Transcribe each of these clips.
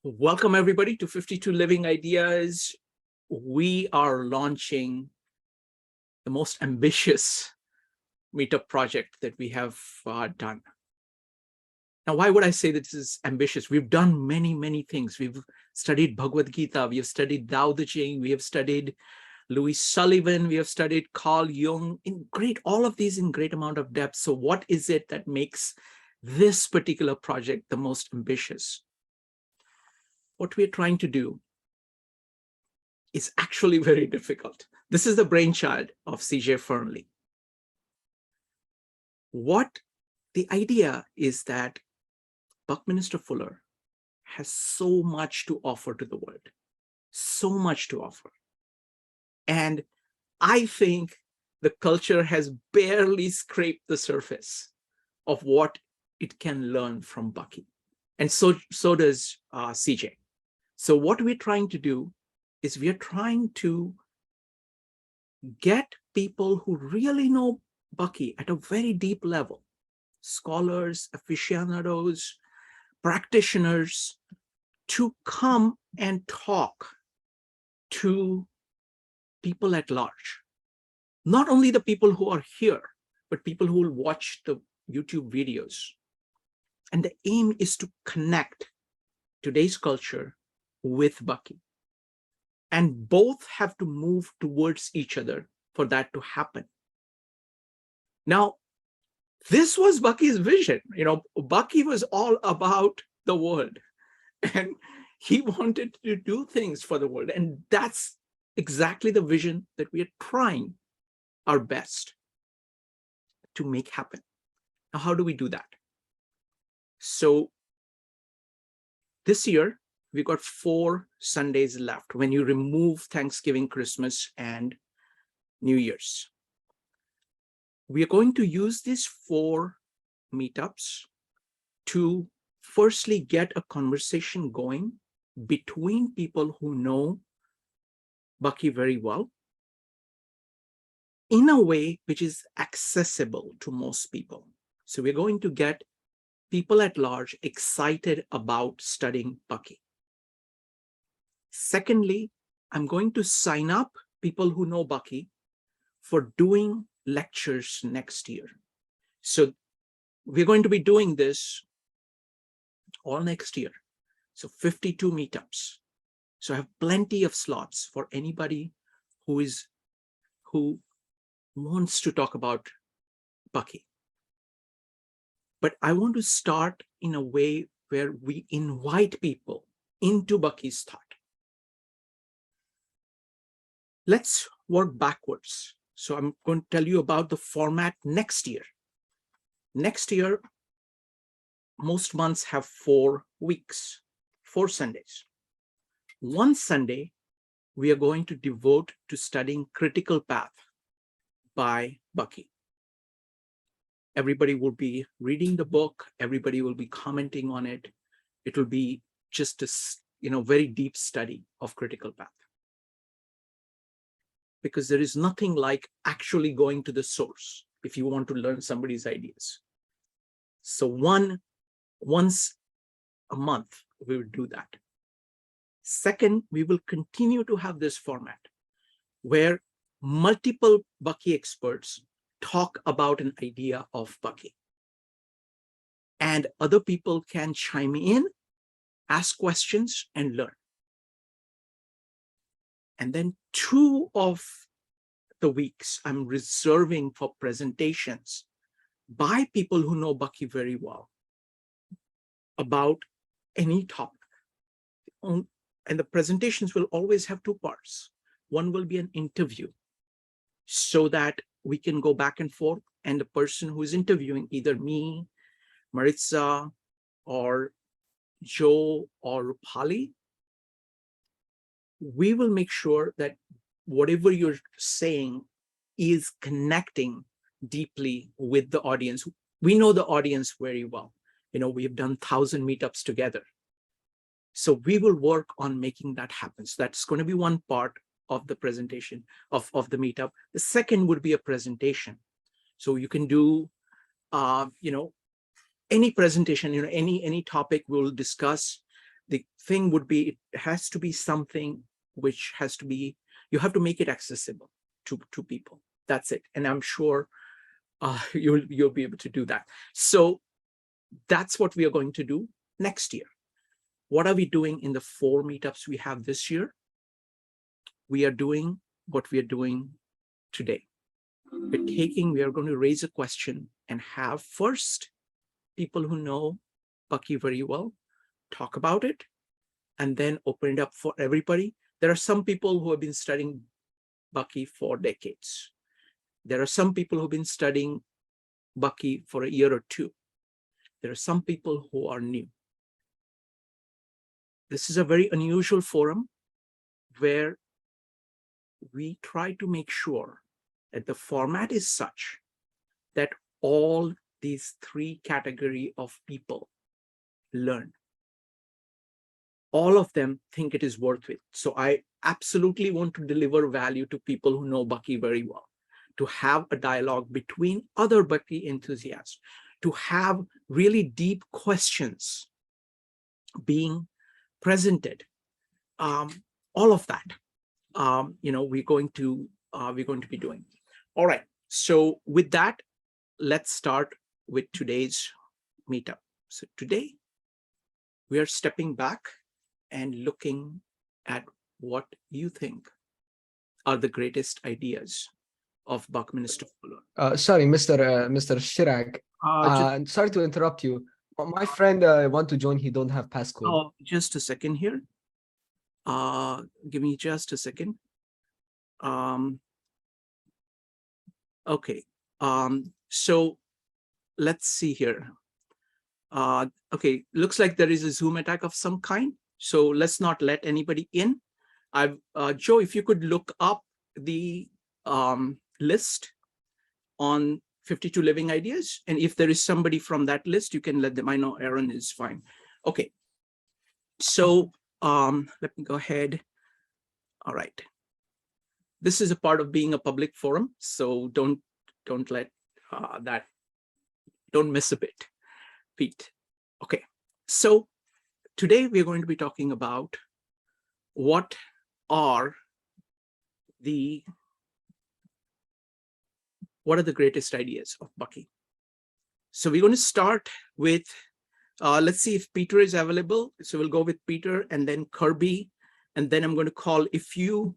Welcome, everybody, to 52 Living Ideas. We are launching the most ambitious meetup project that we have done. Now, why would I say that this is ambitious? We've done many, many things. We've studied Bhagavad Gita, we have studied Tao Te Ching, we have studied Louis Sullivan, we have studied Carl Jung, all of these in great amount of depth. So what is it that makes this particular project the most ambitious? What we're trying to do is actually very difficult. This is the brainchild of C.J. Fernley. What the idea is that Buckminster Fuller has so much to offer to the world, so much to offer. And I think the culture has barely scraped the surface of what it can learn from Bucky. And so does CJ. So what we're trying to do is we're trying to get people who really know Bucky at a very deep level, scholars, aficionados, practitioners, to come and talk to people at large. Not only the people who are here, but people who will watch the YouTube videos. And the aim is to connect today's culture with Bucky. And both have to move towards each other for that to happen. Now, this was Bucky's vision. Bucky was all about the world. And he wanted to do things for the world. And that's exactly the vision that we are trying our best to make happen. Now, how do we do that? So this year, we got 4 Sundays left when you remove Thanksgiving, Christmas, and New Year's. We are going to use these 4 meetups to firstly get a conversation going between people who know Bucky very well in a way which is accessible to most people. So we're going to get people at large excited about studying Bucky. Secondly, I'm going to sign up people who know Bucky for doing lectures next year. So we're going to be doing this all next year. So 52 meetups. So I have plenty of slots for anybody who wants to talk about Bucky. But I want to start in a way where we invite people into Bucky's thought. Let's work backwards. So I'm going to tell you about the format next year. Next year, most months have 4 weeks, 4 Sundays. One Sunday, we are going to devote to studying Critical Path by Bucky. Everybody will be reading the book. Everybody will be commenting on it. It will be just a very deep study of Critical Path. Because there is nothing like actually going to the source if you want to learn somebody's ideas. So once a month, we will do that. Second, we will continue to have this format where multiple Bucky experts talk about an idea of Bucky. And other people can chime in, ask questions, and learn. And then 2 of the weeks I'm reserving for presentations by people who know Bucky very well about any topic. And the presentations will always have 2 parts. One will be an interview so that we can go back and forth, and the person who is interviewing, either me, Maritza, or Joe, or Rupali, we will make sure that whatever you're saying is connecting deeply with the audience. We know the audience very well. We've done 1,000 meetups together. So we will work on making that happen. So that's going to be one part of the presentation of the meetup. The second would be a presentation. So you can do, any presentation, any topic we'll discuss. the thing would be, it has to be something which has to be, you have to make it accessible to people. That's it. And I'm sure you'll be able to do that. So that's what we are going to do next year. What are we doing in the 4 meetups we have this year? We are doing what we are doing today. We are going to raise a question and have first people who know Bucky very well talk about it, and then open it up for everybody. There are some people who have been studying Bucky for decades. There are some people who've been studying Bucky for a year or two. There are some people who are new. This is a very unusual forum where we try to make sure that the format is such that all these 3 categories of people learn. All of them think it is worth it. So I absolutely want to deliver value to people who know Bucky very well, to have a dialogue between other Bucky enthusiasts, to have really deep questions being presented. All of that, we're going to be doing. All right. So with that, let's start with today's meetup. So today, we are stepping back and looking at what you think are the greatest ideas of Buckminster Fuller. Sorry, Mr. Chirag. Sorry to interrupt you. My friend want to join. He don't have passcode. Oh, just a second here. Give me just a second. Okay. So let's see here. Okay, looks like there is a Zoom attack of some kind. So let's not let anybody in. Joe, if you could look up the list on 52 Living Ideas, and if there is somebody from that list, you can let them. I know Aaron is fine. Okay. So let me go ahead. All right. This is a part of being a public forum, so don't let that, don't miss a beat. Okay. So today we're going to be talking about what are the greatest ideas of Bucky. So we're going to start with, let's see if Peter is available. So we'll go with Peter and then Kirby. And then I'm going to call, if you've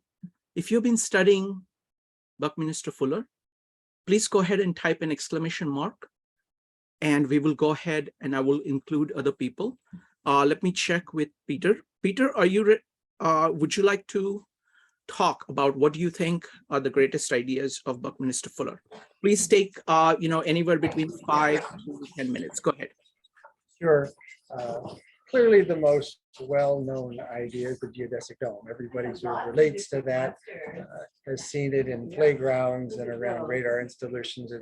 been studying Buckminster Fuller, please go ahead and type an exclamation mark. And we will go ahead and I will include other people. Let me check with Peter. Peter, are you, would you like to talk about what do you think are the greatest ideas of Buckminster Fuller? Please take, anywhere between 5 to 10 minutes. Go ahead. Sure. Clearly the most well-known idea is the geodesic dome. Everybody sort of relates to that, has seen it in playgrounds and around radar installations.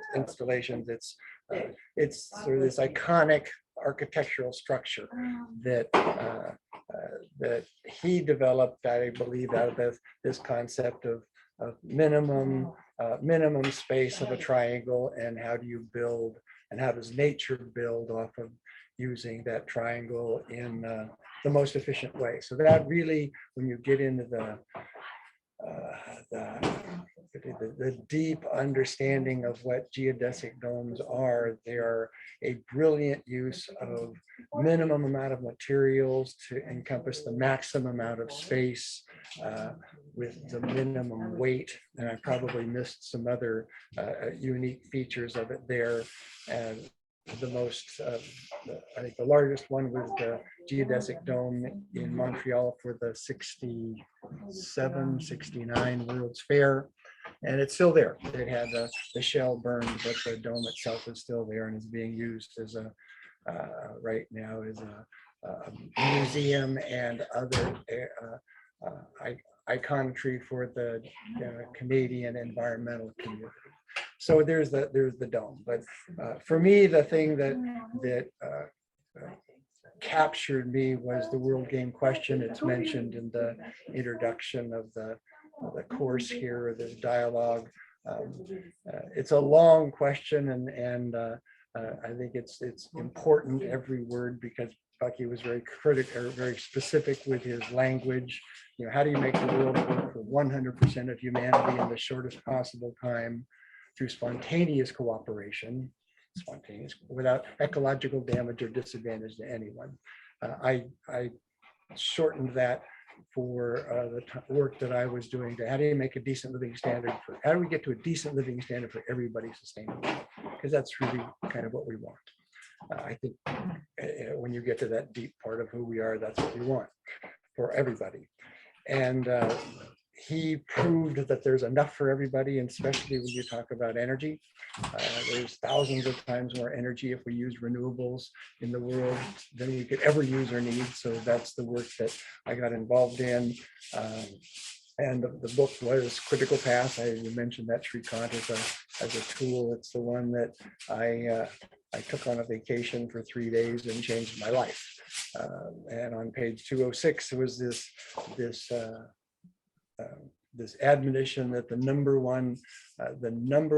It's sort of this iconic architectural structure that that he developed, I believe, out of this concept of minimum space of a triangle, and how do you build, and how does nature build off of using that triangle in the most efficient way. So that really, when you get into the deep understanding of what geodesic domes are, they are a brilliant use of minimum amount of materials to encompass the maximum amount of space with the minimum weight. And I probably missed some other unique features of it there. And the most, I think the largest one was the geodesic dome in Montreal for the 67, 69 World's Fair. And it's still there. It had the shell burned, but the dome itself is still there and is being used as a, right now as a museum and other iconography for the Canadian environmental community. So there's the dome. But for me, the thing that captured me was the world game question. It's mentioned in the introduction of the course here, this dialogue. It's a long question, and I think it's important, every word, because Bucky was very critical, or very specific with his language. You know, how do you make the world work for 100% of humanity in the shortest possible time through spontaneous cooperation, without ecological damage or disadvantage to anyone? I shortened that for the work that I was doing to how do you make a decent living standard for, how do we get to a decent living standard for everybody sustainably? Because that's really kind of what we want. I think when you get to that deep part of who we are, that's what we want for everybody. And he proved that there's enough for everybody, and especially when you talk about energy. There's thousands of times more energy if we use renewables in the world than we could ever use or need. So that's the work that I got involved in. And the book was Critical Path. You mentioned that Shrikant as a tool. It's the one that I took on a vacation for 3 days and changed my life. And on page 206 was this admonition that the number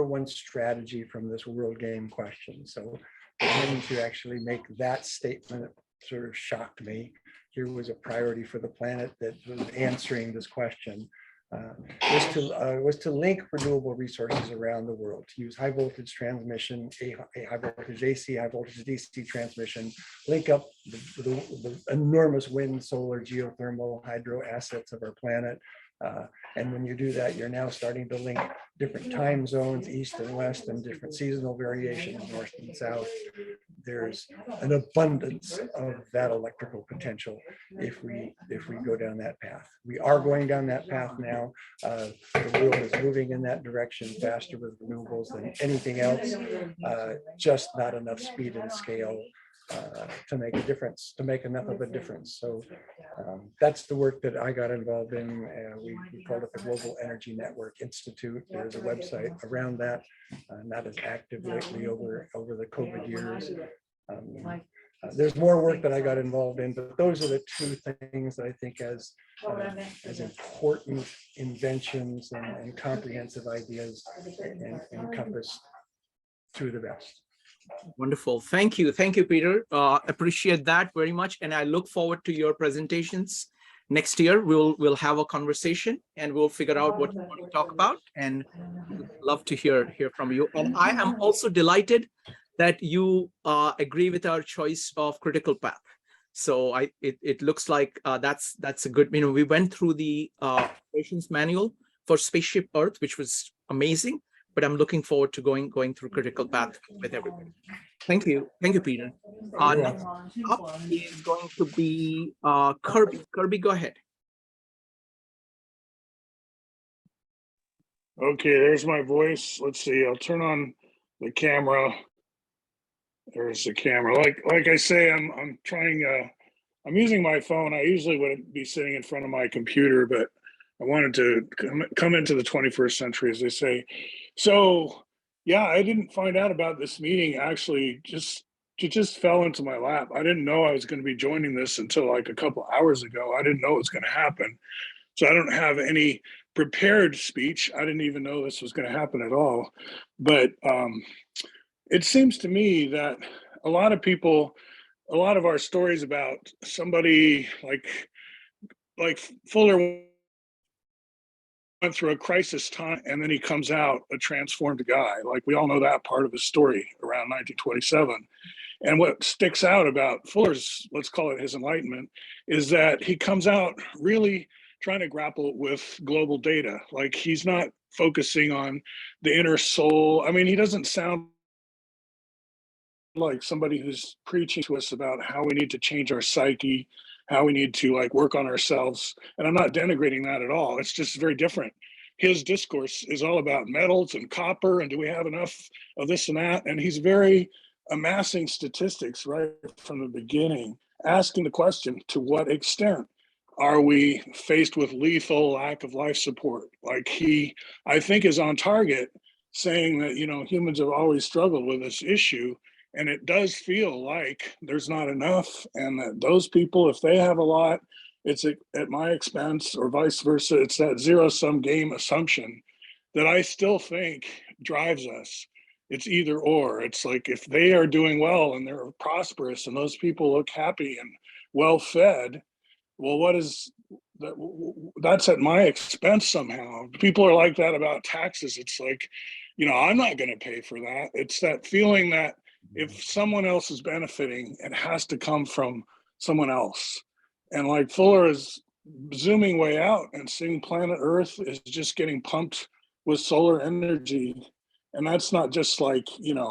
one strategy from this world game question. So for him to actually make that statement sort of shocked me. Here was a priority for the planet that was answering this question. Was to link renewable resources around the world, to use high voltage transmission, a high voltage AC, high voltage DC transmission, link up the enormous wind, solar, geothermal, hydro assets of our planet. And when you do that, you're now starting to link different time zones, east and west, and different seasonal variations, north and south. There's an abundance of that electrical potential if we go down that path. We are going down that path now. The world is moving in that direction faster with renewables than anything else. Just not enough speed and scale to make a difference, to make enough of a difference. So that's the work that I got involved in. We called it the Global Energy Network Institute. There's a website around that, not as active lately over the COVID years. There's more work that I got involved in, but those are the two things that I think as important inventions and comprehensive ideas encompass two of the best. Wonderful. Thank you. Thank you, Peter. Appreciate that very much. And I look forward to your presentations next year. We'll have a conversation and we'll figure out what we want to talk about, and love to hear from you. And I am also delighted that you agree with our choice of critical path. So it looks like that's a good, we went through the operations manual for Spaceship Earth, which was amazing, but I'm looking forward to going through critical path with everybody. Thank you. Thank you, Peter. Next up is going to be Kirby. Kirby, go ahead. Okay, there's my voice. Let's see, I'll turn on the camera. There's the camera. Like I say, I'm trying, I'm using my phone. I usually wouldn't be sitting in front of my computer, but I wanted to come into the 21st century, as they say. So yeah, I didn't find out about this meeting actually, it just fell into my lap. I didn't know I was going to be joining this until like a couple hours ago. I didn't know it was going to happen. So I don't have any prepared speech. I didn't even know this was going to happen at all. But it seems to me that a lot of our stories about somebody like Fuller went through a crisis time and then he comes out a transformed guy. Like, we all know that part of his story around 1927. And what sticks out about Fuller's, let's call it his enlightenment, is that he comes out really trying to grapple with global data. Like, he's not focusing on the inner soul. I mean, he doesn't sound like somebody who's preaching to us about how we need to change our psyche, how we need to like work on ourselves. And I'm not denigrating that at all. It's just very different. His discourse is all about metals and copper and do we have enough of this and that? And he's very amassing statistics right from the beginning, asking the question, to what extent are we faced with lethal lack of life support? Like, he, I think, is on target, saying that, you know, humans have always struggled with this issue. And it does feel like there's not enough, and that those people, if they have a lot, it's at my expense, or vice versa. It's that zero-sum game assumption that I still think drives us. It's either or. It's like if they are doing well and they're prosperous and those people look happy and well fed, well, what is that? That's at my expense somehow. People are like that about taxes. It's like, I'm not going to pay for that. It's that feeling that if someone else is benefiting, it has to come from someone else. And like Fuller is zooming way out and seeing planet Earth is just getting pumped with solar energy. And that's not just like,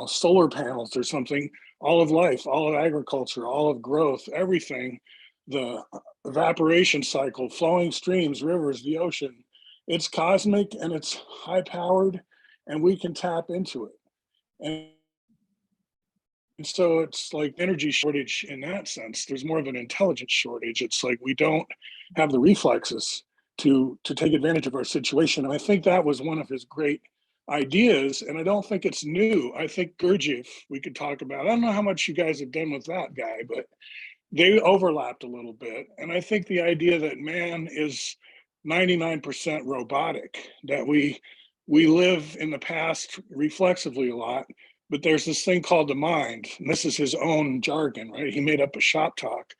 solar panels or something. All of life, all of agriculture, all of growth, everything, the evaporation cycle, flowing streams, rivers, the ocean, it's cosmic and it's high powered and we can tap into it. And so it's like energy shortage in that sense. There's more of an intelligence shortage. It's like we don't have the reflexes to take advantage of our situation. And I think that was one of his great ideas. And I don't think it's new. I think Gurdjieff, we could talk about. I don't know how much you guys have done with that guy, but they overlapped a little bit. And I think the idea that man is 99% robotic, that we live in the past reflexively a lot, but there's this thing called the mind. And this is his own jargon, right? He made up a shop talk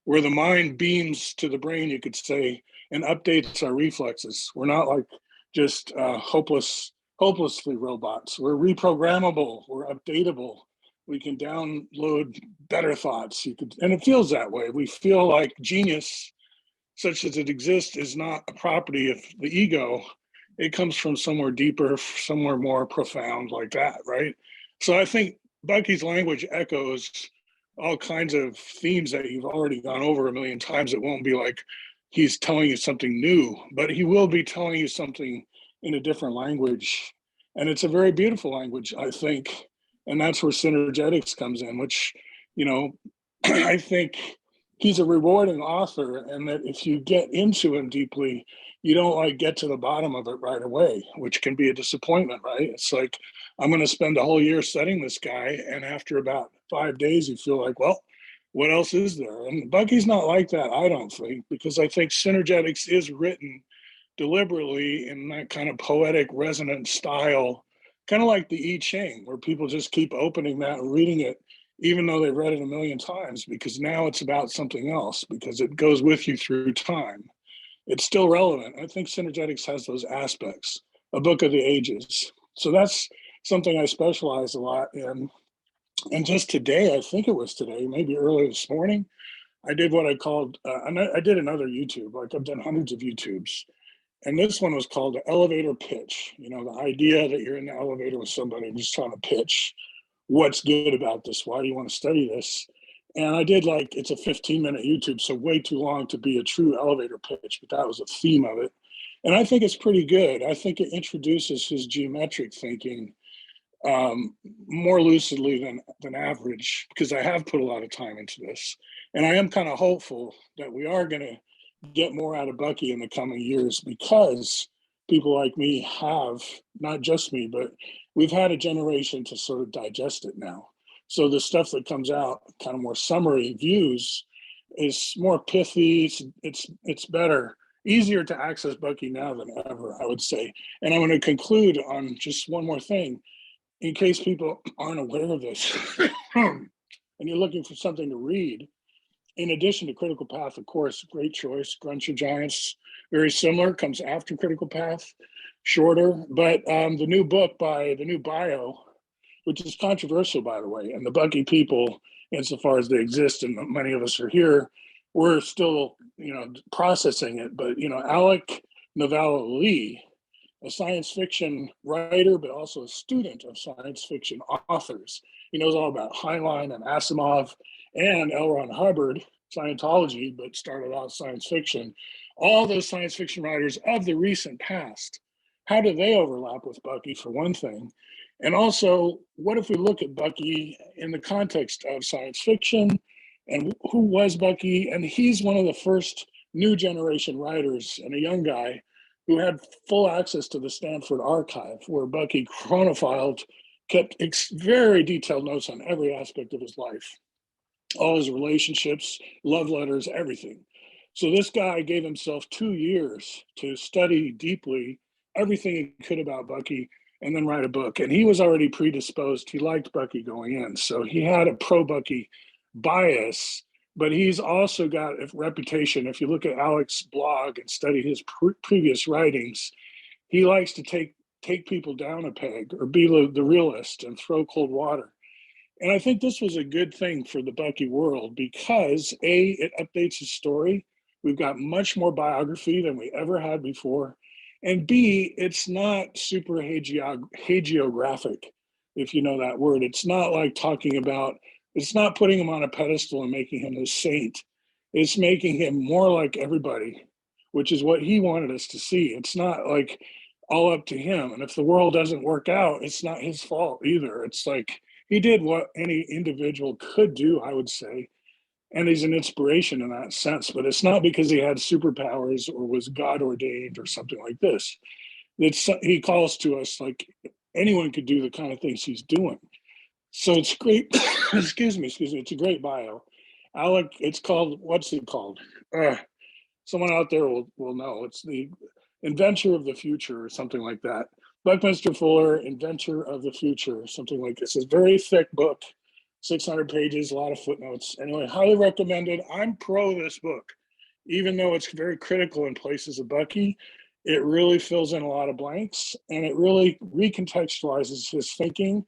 where the mind beams to the brain, you could say, and updates our reflexes. We're not like just hopelessly robots. We're reprogrammable, we're updatable. We can download better thoughts. And it feels that way. We feel like genius, such as it exists, is not a property of the ego. It comes from somewhere deeper, somewhere more profound like that, right? So I think Bucky's language echoes all kinds of themes that you've already gone over a million times. It won't be like he's telling you something new, but he will be telling you something in a different language. And it's a very beautiful language, I think. And that's where synergetics comes in, which, I think he's a rewarding author, and that if you get into him deeply, you don't like get to the bottom of it right away, which can be a disappointment, right? It's like, I'm going to spend a whole year studying this guy, and after about 5 days, you feel like, well, what else is there? And Bucky's not like that, I don't think, because I think synergetics is written deliberately in that kind of poetic resonant style, kind of like the I Ching, where people just keep opening that and reading it, even though they've read it a million times, because now it's about something else, because it goes with you through time. It's still relevant. I think synergetics has those aspects, a book of the ages. So that's something I specialize a lot in. And just today, I think it was today, maybe early this morning, I did what I called, I did another YouTube, like I've done hundreds of YouTubes. And this one was called the elevator pitch. The idea that you're in the elevator with somebody and just trying to pitch what's good about this. Why do you want to study this? And I did it's a 15-minute YouTube, so way too long to be a true elevator pitch, but that was the theme of it. And I think it's pretty good. I think it introduces his geometric thinking more lucidly than average, because I have put a lot of time into this. And I am kind of hopeful that we are going to get more out of Bucky in the coming years, because people like me have, not just me, but we've had a generation to sort of digest it now. So the stuff that comes out, kind of more summary views, is more pithy. It's better, easier to access Bucky now than ever, I would say. And I'm going to conclude on just one more thing, in case people aren't aware of this, and you're looking for something to read. In addition to Critical Path, of course, great choice. Grunts Your Giants, very similar, comes after Critical Path, shorter. But the new book by the new bio, which is controversial, by the way, and the Bucky people, insofar as they exist, and many of us are here, we're still, processing it. But, Alec Navalny, a science fiction writer, but also a student of science fiction authors. He knows all about Heinlein and Asimov and L. Ron Hubbard, Scientology, but started out science fiction. All those science fiction writers of the recent past, how do they overlap with Bucky, for one thing? And also, what if we look at Bucky in the context of science fiction, and who was Bucky? And he's one of the first new generation writers, and a young guy who had full access to the Stanford archive, where Bucky chronophiled, kept very detailed notes on every aspect of his life, all his relationships, love letters, everything. So this guy gave himself 2 years to study deeply everything he could about Bucky, and then write a book. And he was already predisposed. He liked Bucky going in. So he had a pro-Bucky bias, but he's also got a reputation. If you look at Alex's blog and study his previous writings, he likes to take people down a peg or be the realist and throw cold water. And I think this was a good thing for the Bucky world because A, it updates his story. We've got much more biography than we ever had before. And B, it's not super hagiographic, if you know that word. It's not like talking about, it's not putting him on a pedestal and making him a saint. It's making him more like everybody, which is what he wanted us to see. It's not like all up to him. And if the world doesn't work out, it's not his fault either. It's like he did what any individual could do, I would say. And he's an inspiration in that sense, but it's not because he had superpowers or was God ordained or something like this. He calls to us like anyone could do the kind of things he's doing. So it's great. excuse me. It's a great bio. Alec, it's called, what's it called? Someone out there will know. It's the Inventor of the Future or something like that. Buckminster Fuller, Inventor of the Future, something like this. It's a very thick book, 600 pages, a lot of footnotes. Anyway, highly recommended. I'm pro this book, even though it's very critical in places of Bucky. It really fills in a lot of blanks, and it really recontextualizes his thinking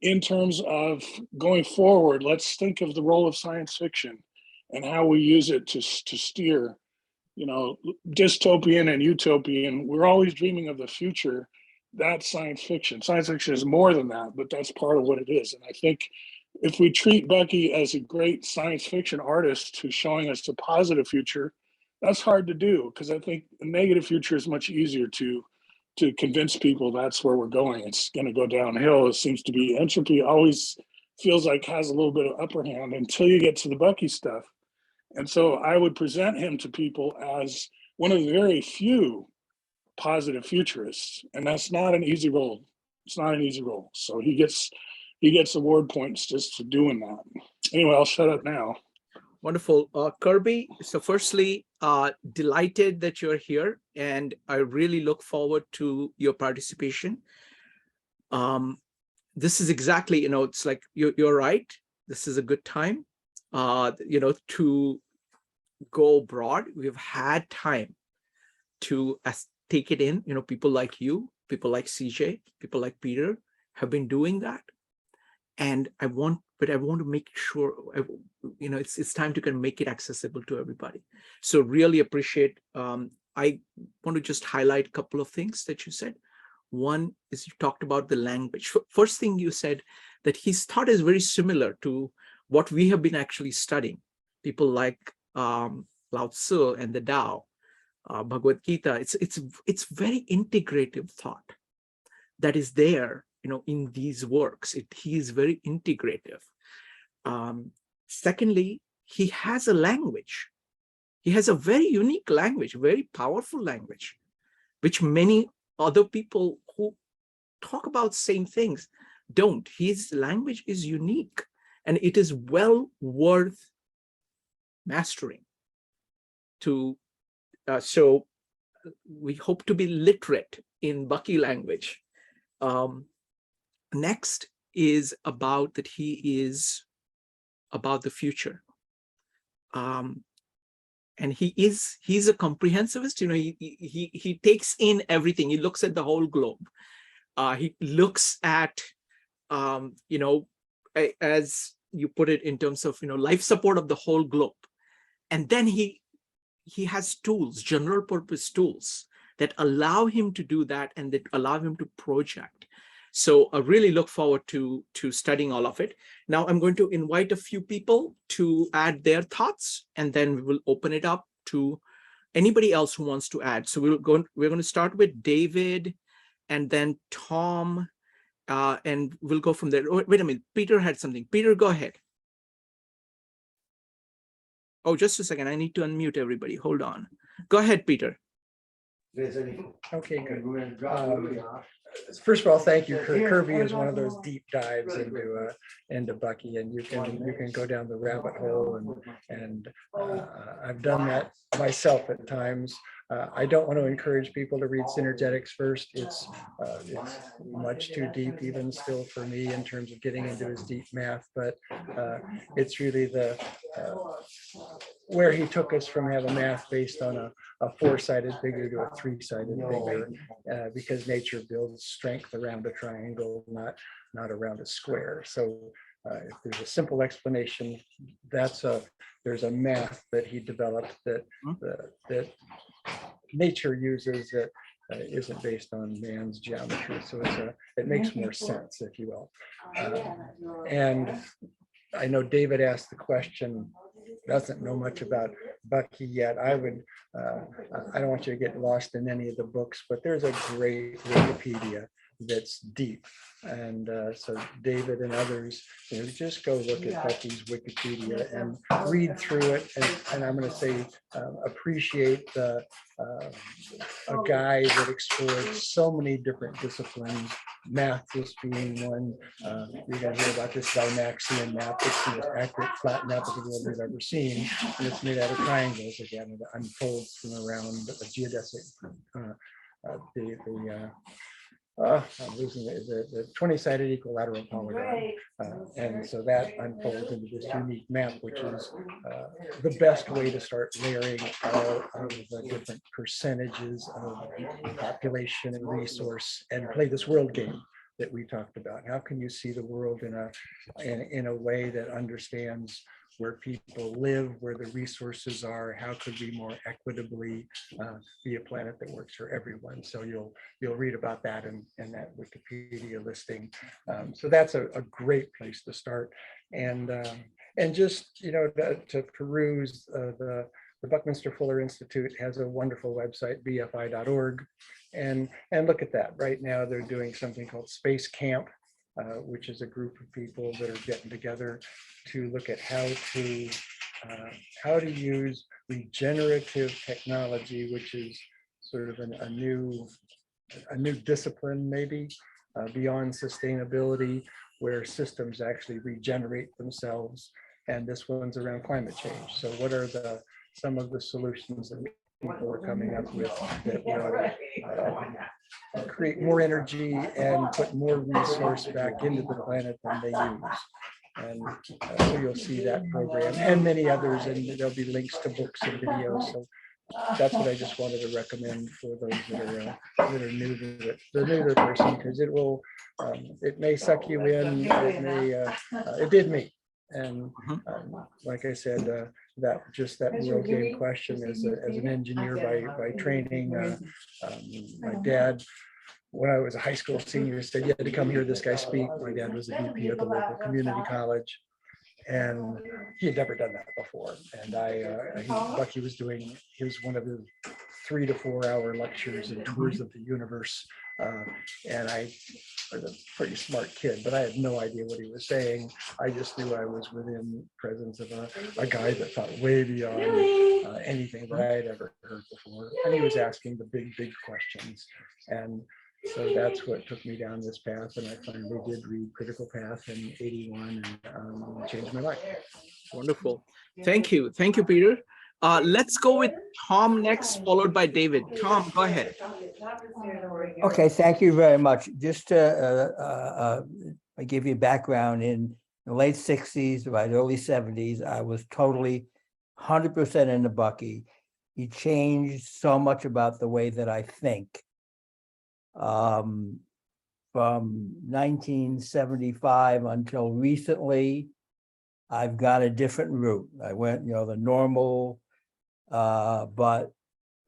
in terms of going forward. Let's think of the role of science fiction and how we use it to steer, dystopian and utopian. We're always dreaming of the future. That's science fiction. Science fiction is more than that, but that's part of what it is. And I think if we treat Bucky as a great science fiction artist who's showing us a positive future, that's hard to do, because I think a negative future is much easier to convince people that's where we're going. It's going to go downhill. It seems to be entropy always feels like has a little bit of upper hand until you get to the Bucky stuff. And so I would present him to people as one of the very few positive futurists, and that's not an easy role. It's not an easy role. So he gets award points just for doing that. Anyway, I'll shut up now. Wonderful. Kirby, so firstly, delighted that you're here, and I really look forward to your participation. This is exactly, it's like you're right. This is a good time, to go broad. We've had time to take it in. People like you, people like CJ, people like Peter have been doing that. And I want to make sure, it's time to kind of make it accessible to everybody. So really appreciate, I want to just highlight a couple of things that you said. One is you talked about the language. First thing you said that his thought is very similar to what we have been actually studying. People like Lao Tzu and the Tao, Bhagavad Gita. It's very integrative thought that is there, in these works. He is very integrative. Secondly, he has a language. He has a very unique language, very powerful language, which many other people who talk about same things don't. His language is unique, and it is well worth mastering. So we hope to be literate in Bucky language. Next is about that he is about the future. And he's a comprehensivist. He takes in everything. He looks at the whole globe. He looks at, as you put it, in terms of, life support of the whole globe. And then he has tools, general purpose tools that allow him to do that and that allow him to project. So I really look forward to studying all of it. Now I'm going to invite a few people to add their thoughts, and then we will open it up to anybody else who wants to add. So we're going to start with David, and then Tom, and we'll go from there. Oh, wait a minute, Peter had something. Peter, go ahead. Oh, just a second. I need to unmute everybody. Hold on. Go ahead, Peter. Okay, good. First of all, thank you. Kirby is one of those deep dives into Bucky, and you can go down the rabbit hole, and I've done that myself at times. I don't want to encourage people to read synergetics first. It's much too deep, even still for me, in terms of getting into his deep math. But it's really the where he took us from having math based on a four-sided figure to a three-sided figure, because nature builds strength around a triangle, not around a square. So if there's a simple explanation, there's a math that he developed that nature uses that isn't based on man's geometry. So it makes more sense, if you will. And I know David asked the question, doesn't know much about Bucky yet. I don't want you to get lost in any of the books, but there's a great Wikipedia that's deep. And so David and others, just go look at Bucky's Wikipedia and read through it. And I'm going to say, appreciate a guy that explored so many different disciplines, math just being one. You're going to hear about this Dymaxion map. It's the most accurate flat map of the world we've ever seen. And it's made out of triangles again. It unfolds from around a geodesic, I'm losing the 20-sided equilateral polygon. And so that unfolds into this unique map, which is the best way to start layering all of the different percentages of population and resource and play this world game that we talked about. How can you see the world in a way that understands where people live, where the resources are? How could we more equitably be a planet that works for everyone? So you'll read about that in that Wikipedia listing. So that's a great place to start. And just to peruse the Buckminster Fuller Institute has a wonderful website, bfi.org, and look at that. Right now they're doing something called Space Camp, which is a group of people that are getting together to look at how to use regenerative technology, which is sort of a new discipline, maybe beyond sustainability, where systems actually regenerate themselves. And this one's around climate change. So what are some of the solutions that people are coming up with that will create more energy and put more resource back into the planet than they use? And so you'll see that program and many others, and there'll be links to books and videos. So that's what I just wanted to recommend for those that are new to it, the new to the person, because it may suck you in. It did me. And like I said, that world game question as an engineer by training, my dad, when I was a high school senior, said, you had to come hear this guy speak. My dad was the VP of the local community college, and he had never done that before. And Bucky was doing, he was one of the 3 to 4 hour lectures and tours of the universe. And I was a pretty smart kid, but I had no idea what he was saying. I just knew I was within presence of a guy that thought way beyond anything that I had ever heard before. And he was asking the big questions. And so that's what took me down this path. And I finally did read Critical Path in '81 and changed my life. Wonderful. Thank you. Thank you, Peter. Let's go with Tom next, followed by David. Tom, go ahead. Okay, thank you very much. Just to I give you background, in the late 60s, right, early 70s, I was totally 100% into Bucky. He changed so much about the way that I think. From 1975 until recently, I've got a different route. I went, the normal, but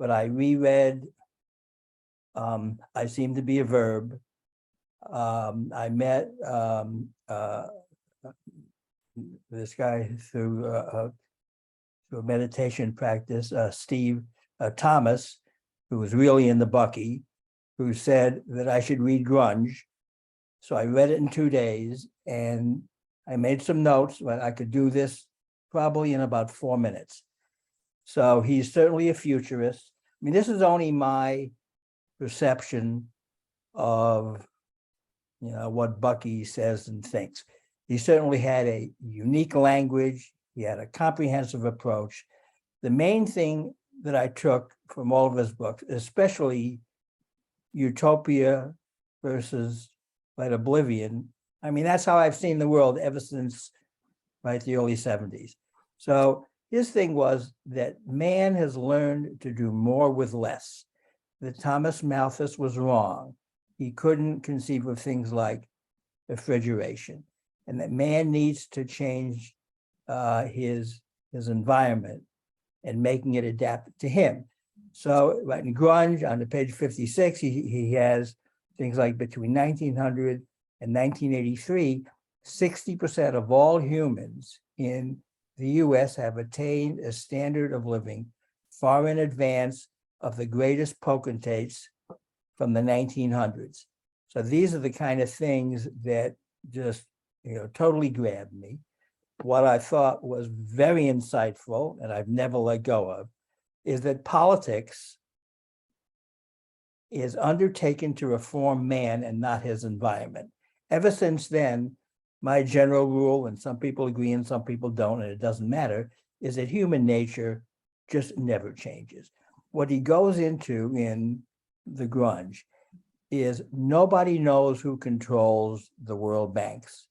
I reread I Seem to Be a Verb. I met this guy through a meditation practice, Steve Thomas, who was really in the Bucky, who said that I should read Grunge. So I read it in 2 days, and I made some notes, but I could do this probably in about 4 minutes. So he's certainly a futurist. I mean, this is only my perception of, what Bucky says and thinks. He certainly had a unique language. He had a comprehensive approach. The main thing that I took from all of his books, especially Utopia versus Oblivion. I mean, that's how I've seen the world ever since the early 70s. So his thing was that man has learned to do more with less. That Thomas Malthus was wrong. He couldn't conceive of things like refrigeration, and that man needs to change his environment and making it adapt to him. So in grunge on the page 56, he has things like between 1900 and 1983, 60% of all humans in the US have attained a standard of living far in advance of the greatest potentates from the 1900s. So these are the kind of things that just, totally grabbed me. What I thought was very insightful, and I've never let go of, is that politics is undertaken to reform man and not his environment. Ever since then, my general rule, and some people agree and some people don't, and it doesn't matter, is that human nature just never changes. What he goes into in the grunge is nobody knows who controls the world banks,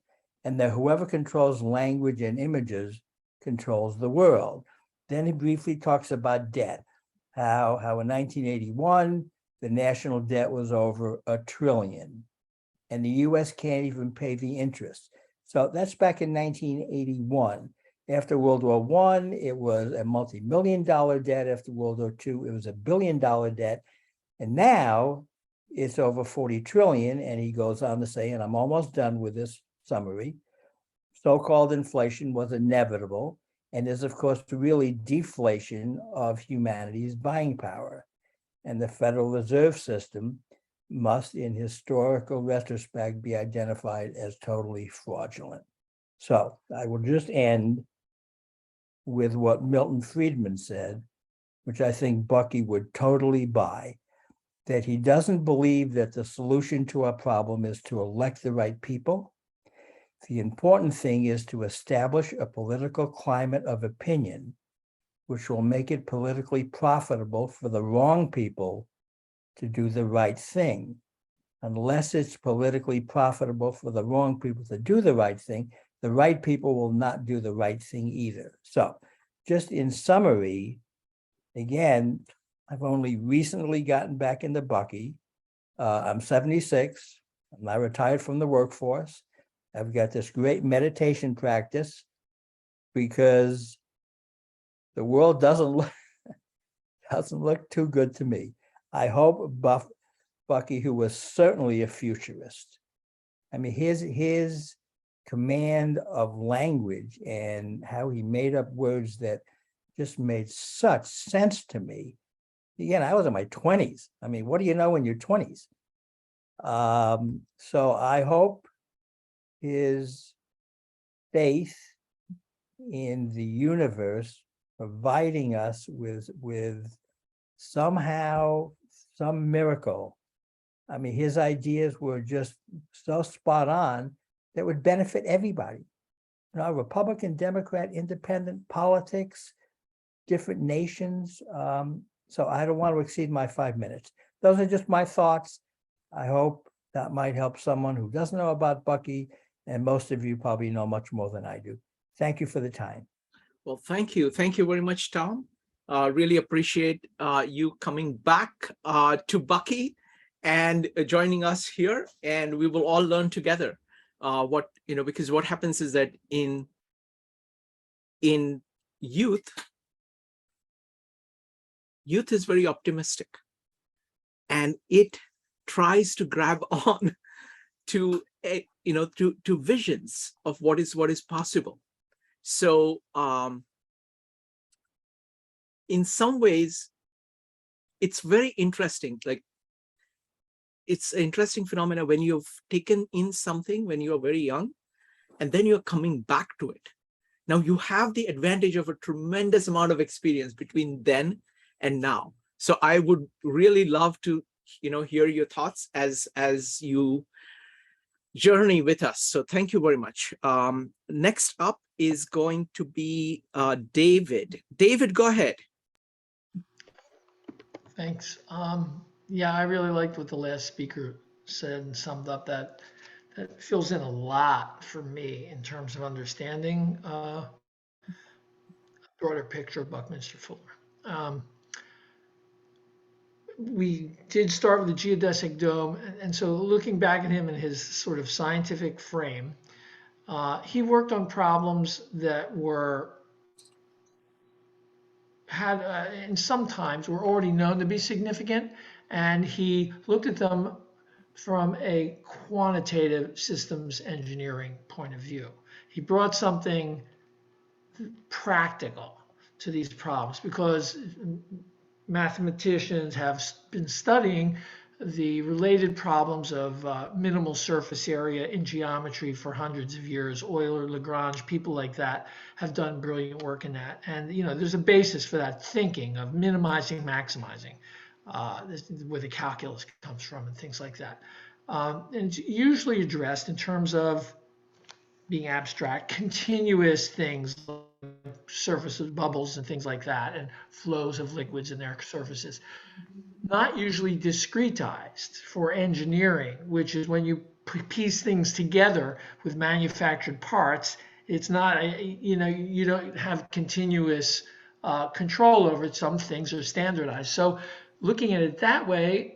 and that whoever controls language and images controls the world. Then he briefly talks about debt, how in 1981, the national debt was over $1 trillion, and the US can't even pay the interest. So that's back in 1981. After World War I, it was a multi-million-dollar debt. After World War II, it was $1 billion debt. And now it's over 40 trillion. And he goes on to say, and I'm almost done with this summary, so-called inflation was inevitable and is, of course, really deflation of humanity's buying power. And the Federal Reserve System must, in historical retrospect, be identified as totally fraudulent. So I will just end with what Milton Friedman said, which I think Bucky would totally buy, that he doesn't believe that the solution to our problem is to elect the right people. The important thing is to establish a political climate of opinion, which will make it politically profitable for the wrong people to do the right thing. Unless it's politically profitable for the wrong people to do the right thing, the right people will not do the right thing either. So just in summary, again, I've only recently gotten back into Bucky. I'm 76. I'm not retired from the workforce. I've got this great meditation practice because the world doesn't look too good to me. I hope Bucky, who was certainly a futurist, I mean, his command of language and how he made up words that just made such sense to me. Again, I was in my 20s. I mean, what do you know in your 20s? So I hope his faith in the universe providing us with somehow some miracle. I mean, his ideas were just so spot on that would benefit everybody. Republican, Democrat, independent, politics, different nations. So I don't want to exceed my 5 minutes. Those are just my thoughts. I hope that might help someone who doesn't know about Bucky, and most of you probably know much more than I do. Thank you for the time. Well, thank you. Thank you very much, Tom. Really appreciate you coming back to Bucky and joining us here. And we will all learn together because what happens is that in youth is very optimistic, and it tries to grab on to visions of what is possible. So in some ways, it's very interesting. Like, it's an interesting phenomena when you've taken in something when you are very young, and then you're coming back to it. Now you have the advantage of a tremendous amount of experience between then and now. So I would really love to, hear your thoughts as you journey with us. So thank you very much. Next up is going to be David. David, go ahead. Thanks. Yeah, I really liked what the last speaker said and summed up. That fills in a lot for me in terms of understanding broader picture of Buckminster Fuller. We did start with the geodesic dome, and so looking back at him in his sort of scientific frame, he worked on problems that and sometimes were already known to be significant, and he looked at them from a quantitative systems engineering point of view. He brought something practical to these problems because mathematicians have been studying the related problems of minimal surface area in geometry for hundreds of years. Euler, Lagrange, people like that have done brilliant work in that. And there's a basis for that thinking of minimizing, maximizing, where the calculus comes from and things like that. And it's usually addressed in terms of being abstract, continuous things like surfaces, bubbles and things like that, and flows of liquids in their surfaces. Not usually discretized for engineering, which is when you piece things together with manufactured parts. It's not, you don't have continuous control over it. Some things are standardized. So looking at it that way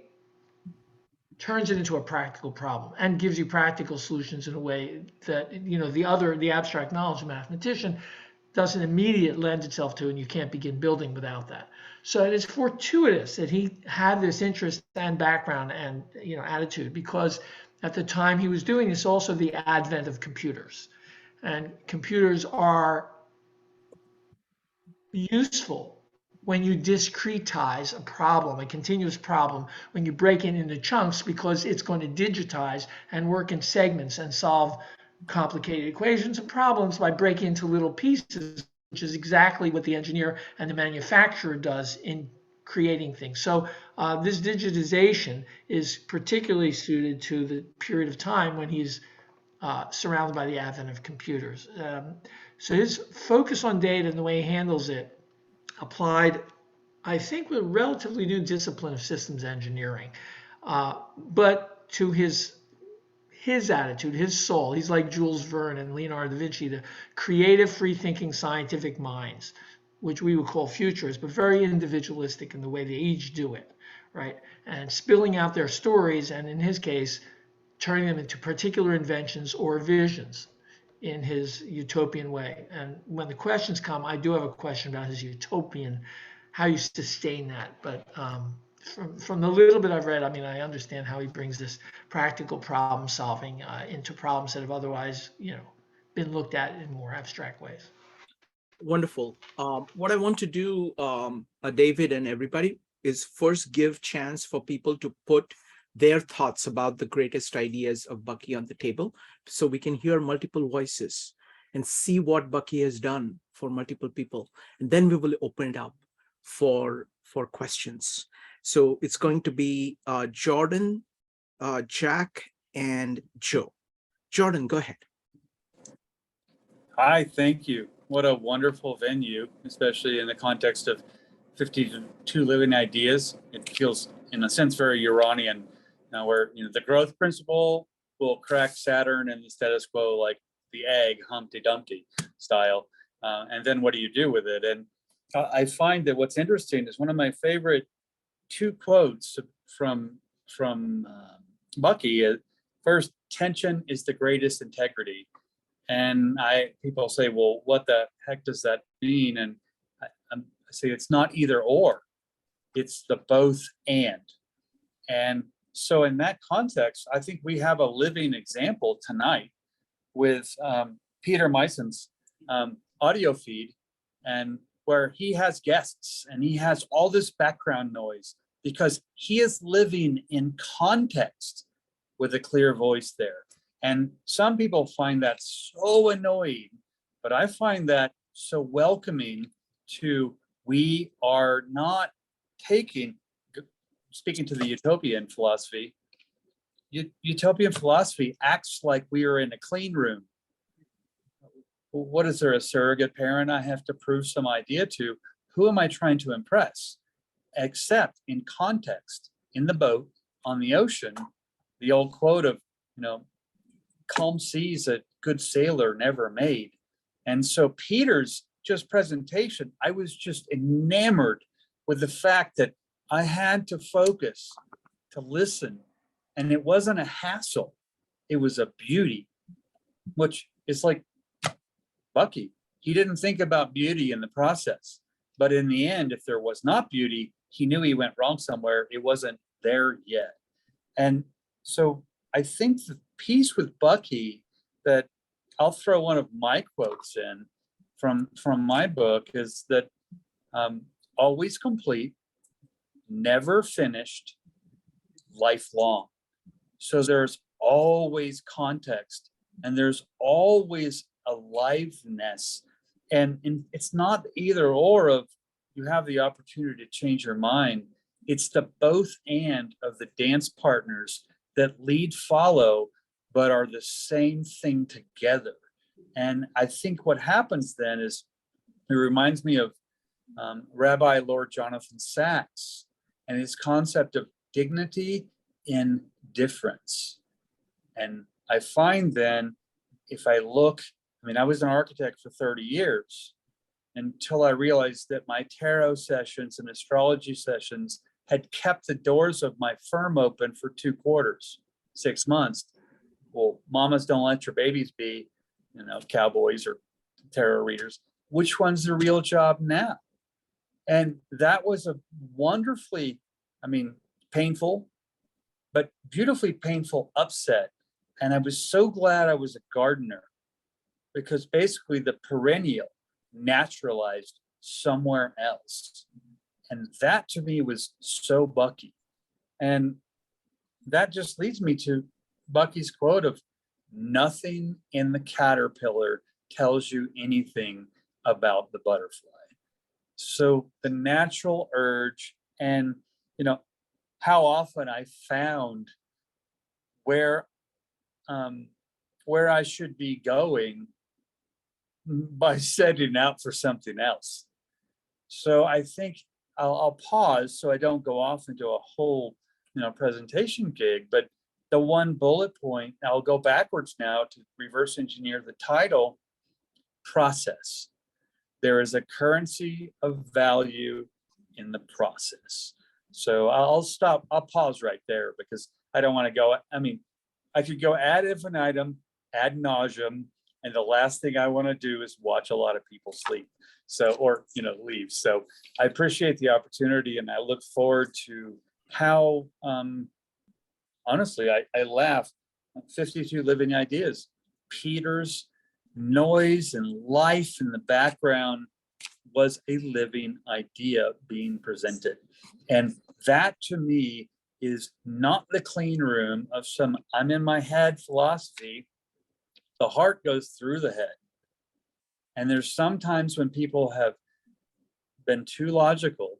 turns it into a practical problem and gives you practical solutions in a way that, the abstract knowledge of mathematician doesn't immediately lend itself to, and you can't begin building without that. So it is fortuitous that he had this interest and background and attitude, because at the time he was doing this, also the advent of computers, and computers are useful when you discretize a problem, a continuous problem, when you break it into chunks, because it's going to digitize and work in segments and solve complicated equations and problems by breaking into little pieces, which is exactly what the engineer and the manufacturer does in creating things. So this digitization is particularly suited to the period of time when he's surrounded by the advent of computers. So his focus on data and the way he handles it applied, I think, with a relatively new discipline of systems engineering, but to his attitude, his soul. He's like Jules Verne and Leonardo da Vinci, the creative, free-thinking scientific minds, which we would call futurists, but very individualistic in the way they each do it, right? And spilling out their stories, and in his case, turning them into particular inventions or visions in his utopian way. And when the questions come, I do have a question about his utopian, how you sustain that. But from the little bit I've read, I understand how he brings this practical problem solving into problems that have otherwise, been looked at in more abstract ways. Wonderful. What I want to do, David and everybody, is first give chance for people to put their thoughts about the greatest ideas of Bucky on the table, so we can hear multiple voices and see what Bucky has done for multiple people. And then we will open it up for questions. So it's going to be Jordan, Jack, and Joe. Jordan, go ahead. Hi, thank you. What a wonderful venue, especially in the context of 52 living ideas. It feels, in a sense, very Uranian, where the growth principle will crack Saturn and the status quo like the egg, Humpty Dumpty style. And then what do you do with it? And I find that what's interesting is one of my favorite two quotes from Bucky. First, tension is the greatest integrity. And people say, well, what the heck does that mean? And I say it's not either or, it's the both and. And so in that context, I think we have a living example tonight with Peter Meisson's audio feed, and where he has guests and he has all this background noise because he is living in context with a clear voice there. And some people find that so annoying, but I find that so welcoming to, we are not taking, speaking to the utopian philosophy, utopian philosophy acts like we are in a clean room. What is there, a surrogate parent I have to prove some idea to? Who am I trying to impress? except in context, in the boat, on the ocean, the old quote of, calm seas a good sailor never made. And so Peter's just presentation, I was just enamored with the fact that I had to focus, to listen, and it wasn't a hassle. It was a beauty, which is like Bucky. He didn't think about beauty in the process, but in the end, if there was not beauty, he knew he went wrong somewhere. It wasn't there yet. And so I think the piece with Bucky that I'll throw one of my quotes in from my book is that always complete, never finished, lifelong. So there's always context and there's always aliveness. And it's not either or of you have the opportunity to change your mind. It's the both and of the dance partners that lead, follow, but are the same thing together. And I think what happens then is it reminds me of Rabbi Lord Jonathan Sacks and his concept of dignity in difference. And I find then, if I look, I was an architect for 30 years until I realized that my tarot sessions and astrology sessions had kept the doors of my firm open for 2 quarters, 6 months. Well, mamas don't let your babies be, cowboys or tarot readers. Which one's the real job now? And that was a wonderfully, painful, but beautifully painful upset. And I was so glad I was a gardener because basically the perennial naturalized somewhere else. And that to me was so Bucky. And that just leads me to Bucky's quote of nothing in the caterpillar tells you anything about the butterfly. So the natural urge and, how often I found where I should be going by setting out for something else. So I think I'll pause so I don't go off into a whole, presentation gig, but the one bullet point, I'll go backwards now to reverse engineer the title, process. There is a currency of value in the process. So I'll pause right there because I don't want to go, I could go ad infinitum, ad nauseum, and the last thing I want to do is watch a lot of people sleep. So, or, leave. So I appreciate the opportunity and I look forward to how, honestly, I laugh, 52 living ideas. Peter's noise and life in the background was a living idea being presented. And that to me is not the clean room of some I'm in my head philosophy. The heart goes through the head. And there's sometimes when people have been too logical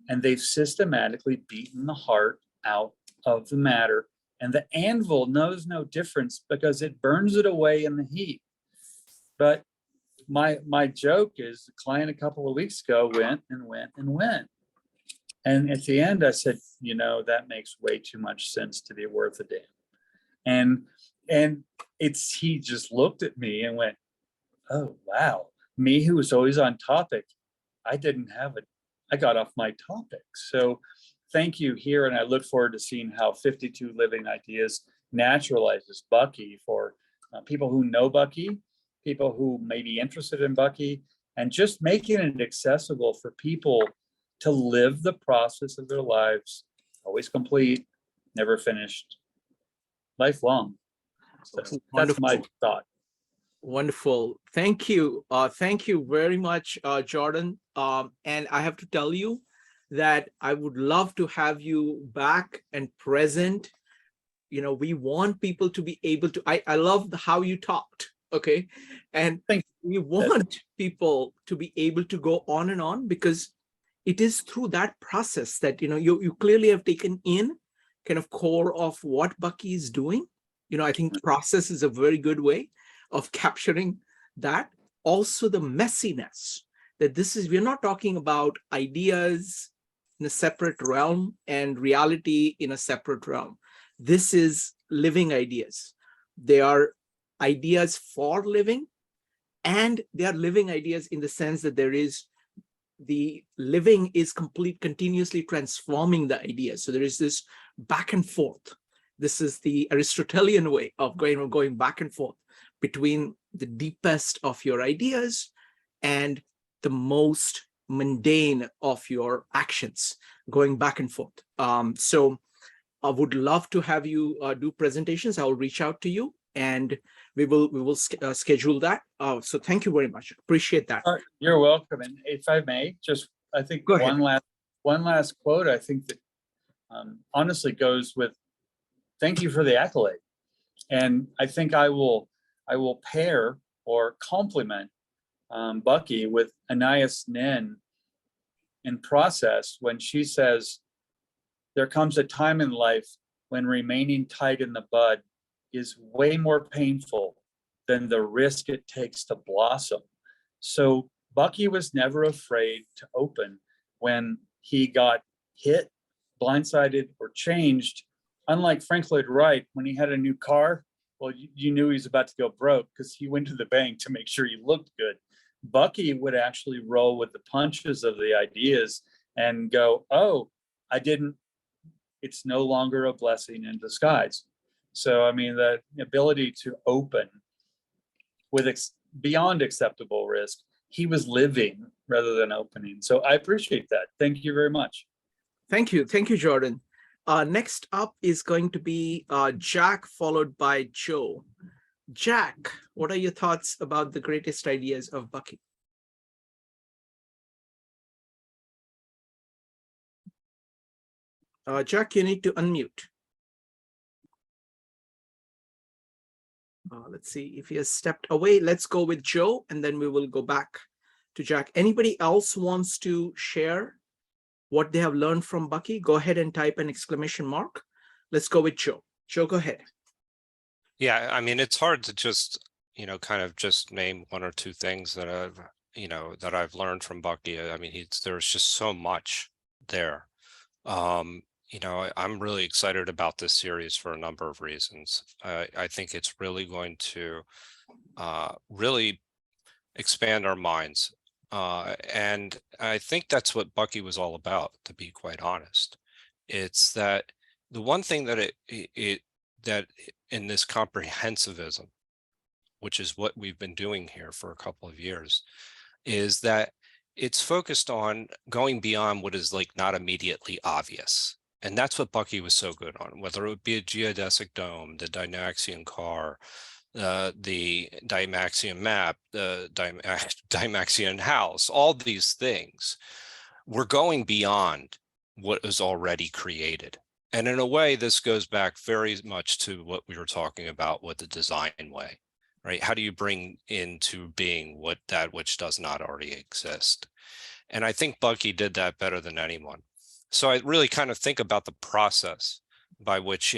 and they've systematically beaten the heart out of the matter. And the anvil knows no difference because it burns it away in the heat. But my joke is the client a couple of weeks ago went. And at the end I said, that makes way too much sense to be worth a damn. And he just looked at me and went, oh, wow. Me who was always on topic, I got off my topic. So thank you here. And I look forward to seeing how 52 Living Ideas naturalizes Bucky for people who know Bucky, people who may be interested in Bucky, and just making it accessible for people to live the process of their lives, always complete, never finished, lifelong. So that's my thought. Wonderful. Thank you. Thank you very much, Jordan. And I have to tell you that I would love to have you back and present. We want people to be able to, I love how you talked. Okay. And we want people to be able to go on and on because it is through that process that, you clearly have taken in kind of core of what Bucky is doing. I think process is a very good way of capturing that. Also the messiness that we're not talking about ideas in a separate realm and reality in a separate realm. This is living ideas. They are ideas for living, and they are living ideas in the sense that there is the living is continuously transforming the ideas. So there is this back and forth. This is the Aristotelian way of going back and forth between the deepest of your ideas and the most mundane of your actions, going back and forth. So I would love to have you do presentations. I will reach out to you and we will schedule that. So thank you very much. Appreciate that. You're welcome. And if I may, just I think Go ahead. one last quote. I think that honestly goes with thank you for the accolade. And I think I will pair or complement Bucky with Anais Nin in Process when she says, there comes a time in life when remaining tight in the bud is way more painful than the risk it takes to blossom. So Bucky was never afraid to open when he got hit, blindsided, or changed. Unlike Frank Lloyd Wright, when he had a new car, well, you knew he was about to go broke because he went to the bank to make sure he looked good. Bucky would actually roll with the punches of the ideas and go, oh, it's no longer a blessing in disguise. So, I mean, the ability to open with beyond acceptable risk, he was living rather than opening. So I appreciate that. Thank you very much. Thank you. Thank you, Jordan. Next up is going to be Jack, followed by Joe. Jack, what are your thoughts about the greatest ideas of Bucky? Jack, you need to unmute. Let's see if he has stepped away. Let's go with Joe, and then we will go back to Jack. Anybody else wants to share what they have learned from Bucky? Go ahead and type an exclamation mark. Let's go with Joe. Joe, go ahead. Yeah, I mean, it's hard to just, kind of just name one or two things that I've learned from Bucky. I mean, there's just so much there. I'm really excited about this series for a number of reasons. I think it's really going to really expand our minds. And I think that's what Bucky was all about, to be quite honest. It's that the one thing that that in this comprehensivism, which is what we've been doing here for a couple of years, is that it's focused on going beyond what is like not immediately obvious. And that's what Bucky was so good on, whether it would be a geodesic dome, the Dymaxion car, the Dymaxion map, the Dymaxion house, all these things. We're going beyond what is already created. And in a way, this goes back very much to what we were talking about with the design way, right? How do you bring into being that which does not already exist? And I think Bucky did that better than anyone. So I really kind of think about the process by which,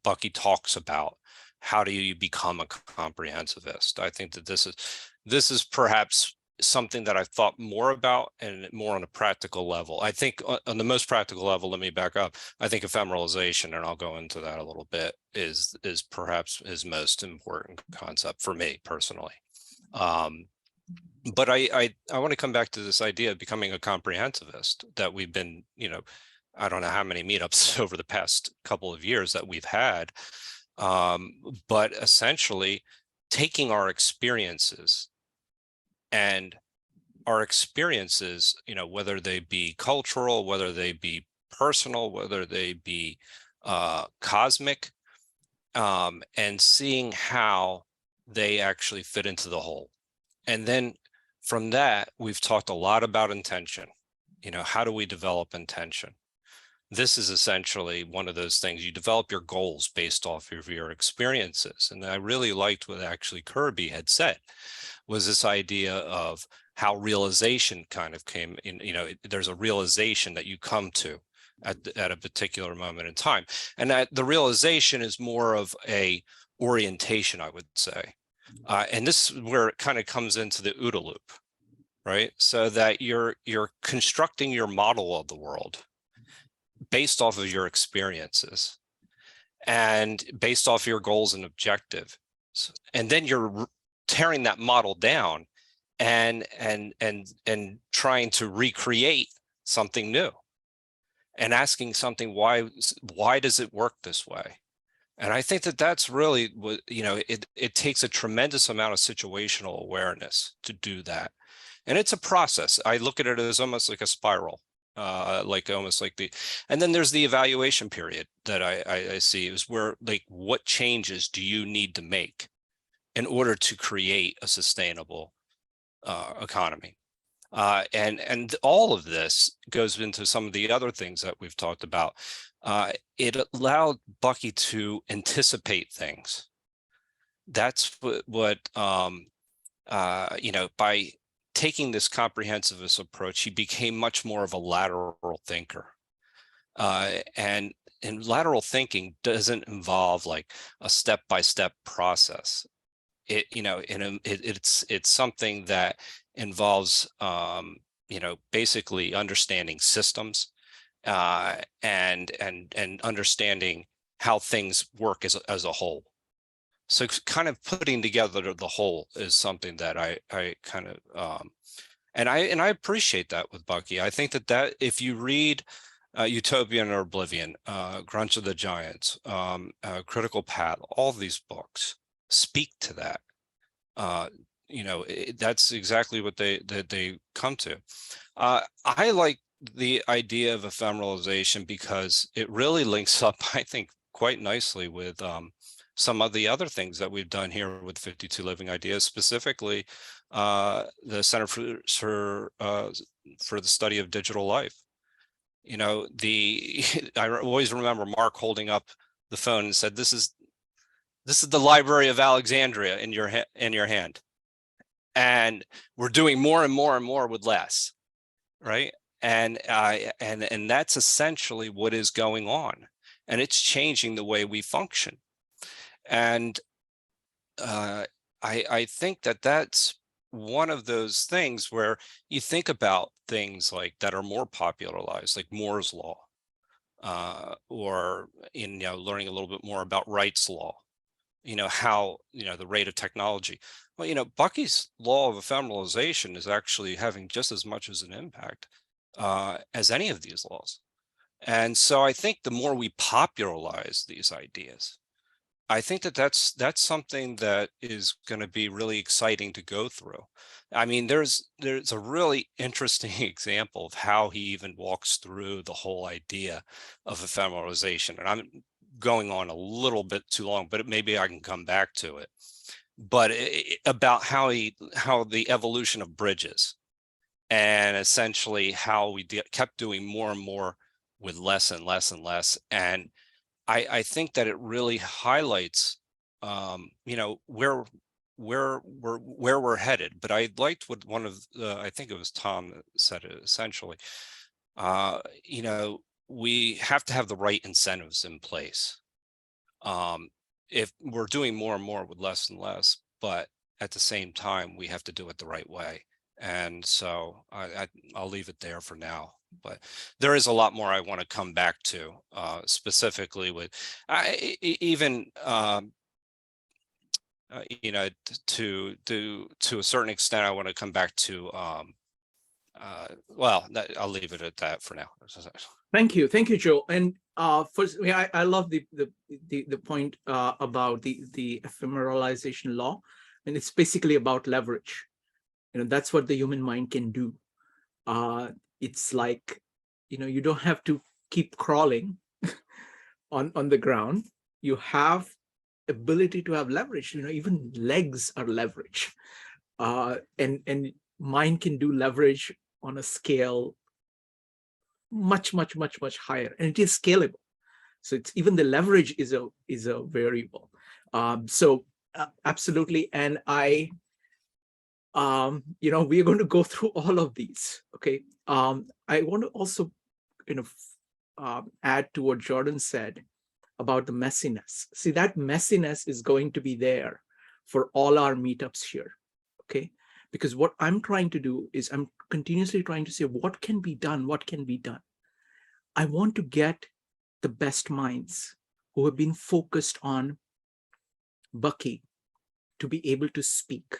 Bucky talks about how do you become a comprehensivist. I think that this is perhaps something that I've thought more about and more on a practical level. I think on the most practical level, let me back up. I think ephemeralization, and I'll go into that a little bit, is perhaps his most important concept for me personally. But I want to come back to this idea of becoming a comprehensivist that we've been, I don't know how many meetups over the past couple of years that we've had, but essentially taking our experiences and whether they be cultural, whether they be personal, whether they be cosmic, and seeing how they actually fit into the whole. And then from that, we've talked a lot about intention. How do we develop intention? This is essentially one of those things. You develop your goals based off of your experiences. And I really liked what actually Kirby had said, was this idea of how realization kind of came in. There's a realization that you come to at a particular moment in time. And that the realization is more of a orientation, I would say. And this is where it kind of comes into the OODA loop, right? So that you're constructing your model of the world. based off of your experiences and based off your goals and objectives. And then you're tearing that model down and trying to recreate something new and asking something, why does it work this way? And I think that that's really what, it takes a tremendous amount of situational awareness to do that. And it's a process. I look at it as almost like a spiral, and then there's the evaluation period that I see is where, like, what changes do you need to make in order to create a sustainable economy? And all of this goes into some of the other things that we've talked about. It allowed Bucky to anticipate things. That's what by taking this comprehensivist approach, he became much more of a lateral thinker. And lateral thinking doesn't involve like a step-by-step process. It's something that involves basically understanding systems and understanding how things work as a whole. So kind of putting together the whole is something that I kind of and I appreciate that with Bucky. I think that if you read Utopian or Oblivion, Grunch of the Giants, Critical Path, all these books speak to that. That's exactly what they come to. I like the idea of ephemeralization because it really links up, I think, quite nicely with some of the other things that we've done here with 52 Living Ideas, specifically the Center for the Study of Digital Life. I always remember Mark holding up the phone and said, "This is the Library of Alexandria in your hand," and we're doing more and more and more with less, right? And that's essentially what is going on, and it's changing the way we function. And I think that that's one of those things where you think about things like that are more popularized, like Moore's Law, or learning a little bit more about Wright's Law. How the rate of technology. Well, Bucky's law of ephemeralization is actually having just as much as an impact as any of these laws. And so I think the more we popularize these ideas, I think that that's something that is going to be really exciting to go through. I mean, there's a really interesting example of how he even walks through the whole idea of ephemeralization. And I'm going on a little bit too long, but maybe I can come back to it. But about how the evolution of bridges, and essentially how we kept doing more and more with less and less and less. And I think that it really highlights, where we're headed. But I liked what one of I think it was Tom that said it essentially. We have to have the right incentives in place. If we're doing more and more with less and less, but at the same time, we have to do it the right way. And so I'll leave it there for now. But there is a lot more I want to come back to, specifically with to a certain extent, I want to come back to. I'll leave it at that for now. Thank you, Joe. And first, I love the point about the ephemeralization law, and it's basically about leverage. That's what the human mind can do. It's like, you don't have to keep crawling on the ground. You have ability to have leverage. Even legs are leverage, and mind can do leverage on a scale much higher, and it is scalable. So it's even the leverage is a variable. So absolutely, and we're going to go through all of these. Okay. I want to also, add to what Jordan said about the messiness. See, that messiness is going to be there for all our meetups here. Okay. Because what I'm trying to do is I'm continuously trying to say, what can be done? What can be done? I want to get the best minds who have been focused on Bucky to be able to speak.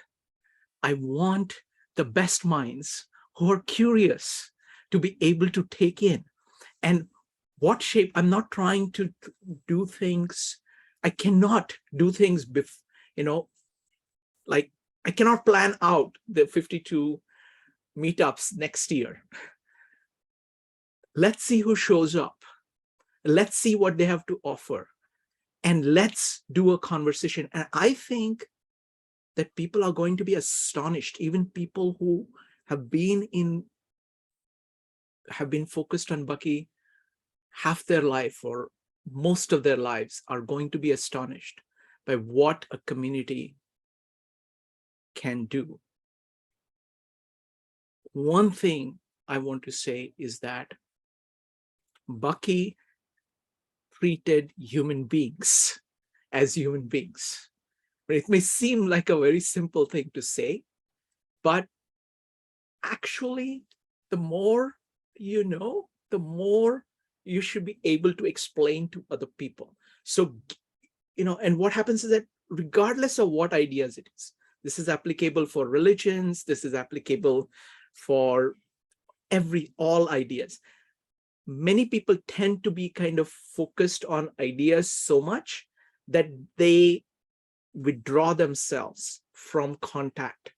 I want the best minds who are curious to be able to take in. And what shape? I'm not trying to do things. I cannot do things, like I cannot plan out the 52 meetups next year. Let's see who shows up. Let's see what they have to offer. And let's do a conversation. And I think that people are going to be astonished, even people who have been focused on Bucky half their life or most of their lives are going to be astonished by what a community can do. One thing I want to say is that Bucky treated human beings as human beings. It may seem like a very simple thing to say, but actually, the more you know, the more you should be able to explain to other people. So, and what happens is that regardless of what ideas it is, this is applicable for religions, this is applicable for all ideas. Many people tend to be kind of focused on ideas so much that they withdraw themselves from contact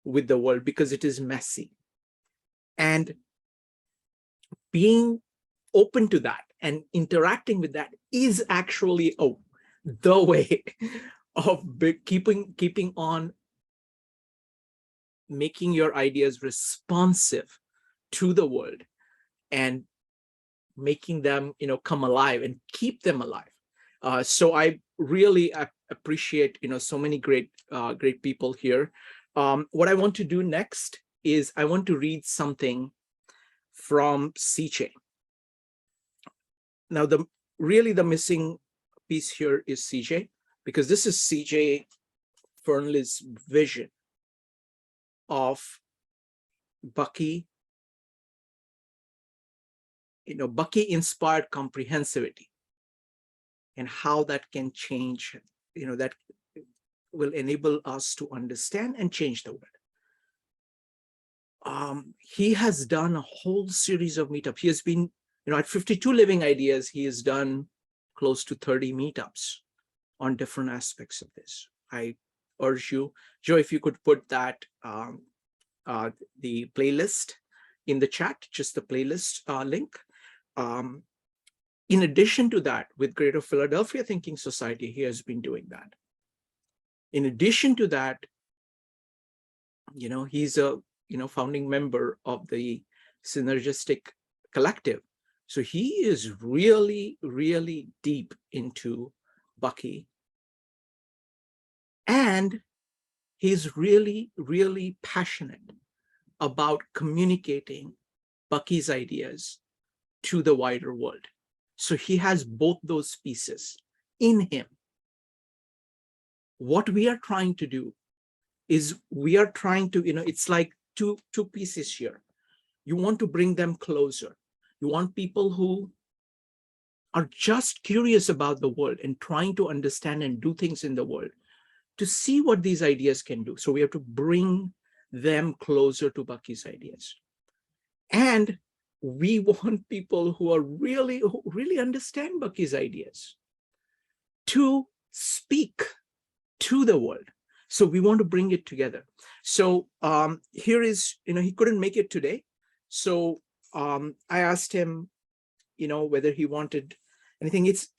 with the world because it is messy. And being open to that and interacting with that is actually the way of keeping on making your ideas responsive to the world and making them come alive and keep them alive. So I really appreciate so many great people here. What I want to do next is I want to read something from CJ. Now, the missing piece here is CJ, because this is CJ Fernley's vision of Bucky, Bucky Inspired Comprehensivity, and how that can change, that will enable us to understand and change the world. He has done a whole series of meetups. He has been, at 52 Living Ideas, he has done close to 30 meetups on different aspects of this. I urge you, Joe, if you could put that, the playlist in the chat, just the playlist link. In addition to that, with Greater Philadelphia Thinking Society, he has been doing that. In addition to that, he's a founding member of the Synergistic Collective. So he is really, really deep into Bucky. And he's really, really passionate about communicating Bucky's ideas to the wider world. So he has both those pieces in him. What we are trying to do is we are trying to, it's like two pieces here. You want to bring them closer. You want people who are just curious about the world and trying to understand and do things in the world to see what these ideas can do. So we have to bring them closer to Bucky's ideas. And we want people who really understand Bucky's ideas to speak to the world. So we want to bring it together. So here is, he couldn't make it today. So I asked him, whether he wanted anything. It's,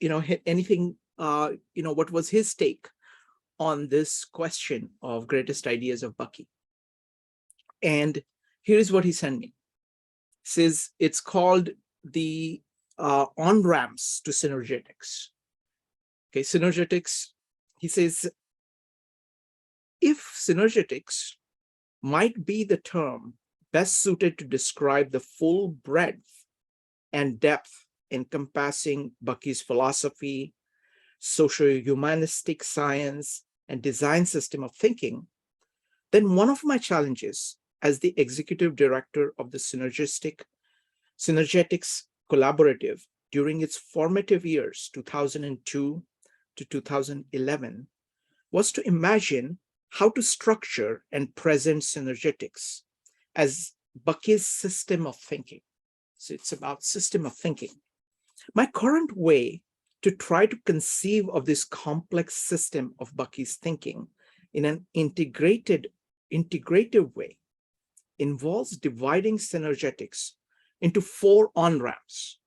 anything, what was his take on this question of greatest ideas of Bucky. And here's what he sent me. It says it's called the on-ramps to synergetics. Okay, synergetics, he says, if synergetics might be the term best suited to describe the full breadth and depth encompassing Bucky's philosophy, socio-humanistic science, and design system of thinking, then one of my challenges as the executive director of the Synergetics Collaborative during its formative years, 2002 to 2011, was to imagine how to structure and present synergetics as Bucky's system of thinking. So it's about system of thinking. My current way to try to conceive of this complex system of Bucky's thinking in an integrative way involves dividing synergetics into 4 on-ramps.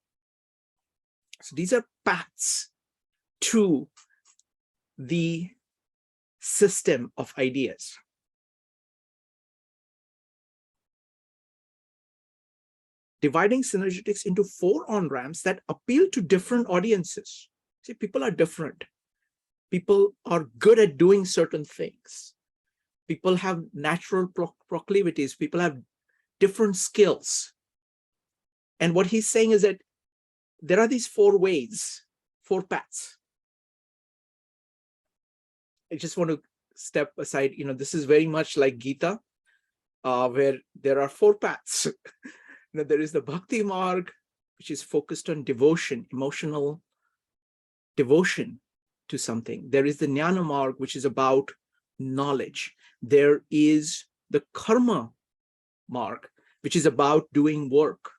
So these are paths to the system of ideas. Dividing synergetics into 4 on-ramps that appeal to different audiences. See, people are different. People are good at doing certain things. People have natural proclivities. People have different skills. And what he's saying is that there are these 4 ways, 4 paths. I just want to step aside. This is very much like Gita, where there are 4 paths. There is the Bhakti Marg, which is focused on devotion, emotional devotion to something. There is the Jnana Marg, which is about knowledge. There is the Karma Marg, which is about doing work.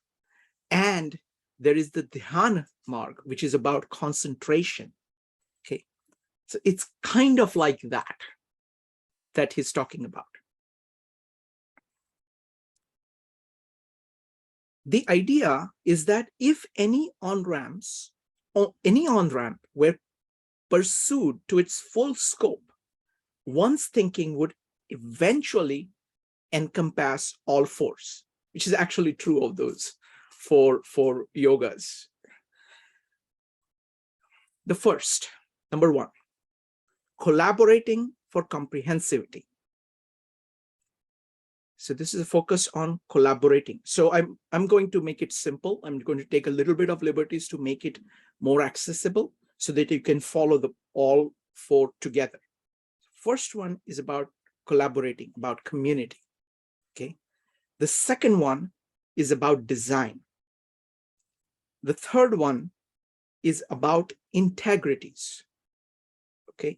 And there is the Dhyana Marg, which is about concentration. Okay, so it's kind of like that he's talking about. The idea is that if any on-ramps or any on-ramp were pursued to its full scope, one's thinking would eventually encompass all 4, which is actually true of those four yogas. The first, number 1, collaborating for comprehensivity. So this is a focus on collaborating. So I'm going to make it simple. I'm going to take a little bit of liberties to make it more accessible so that you can follow all 4 together. First one is about collaborating, about community. Okay. The second one is about design. The third one is about integrities. Okay.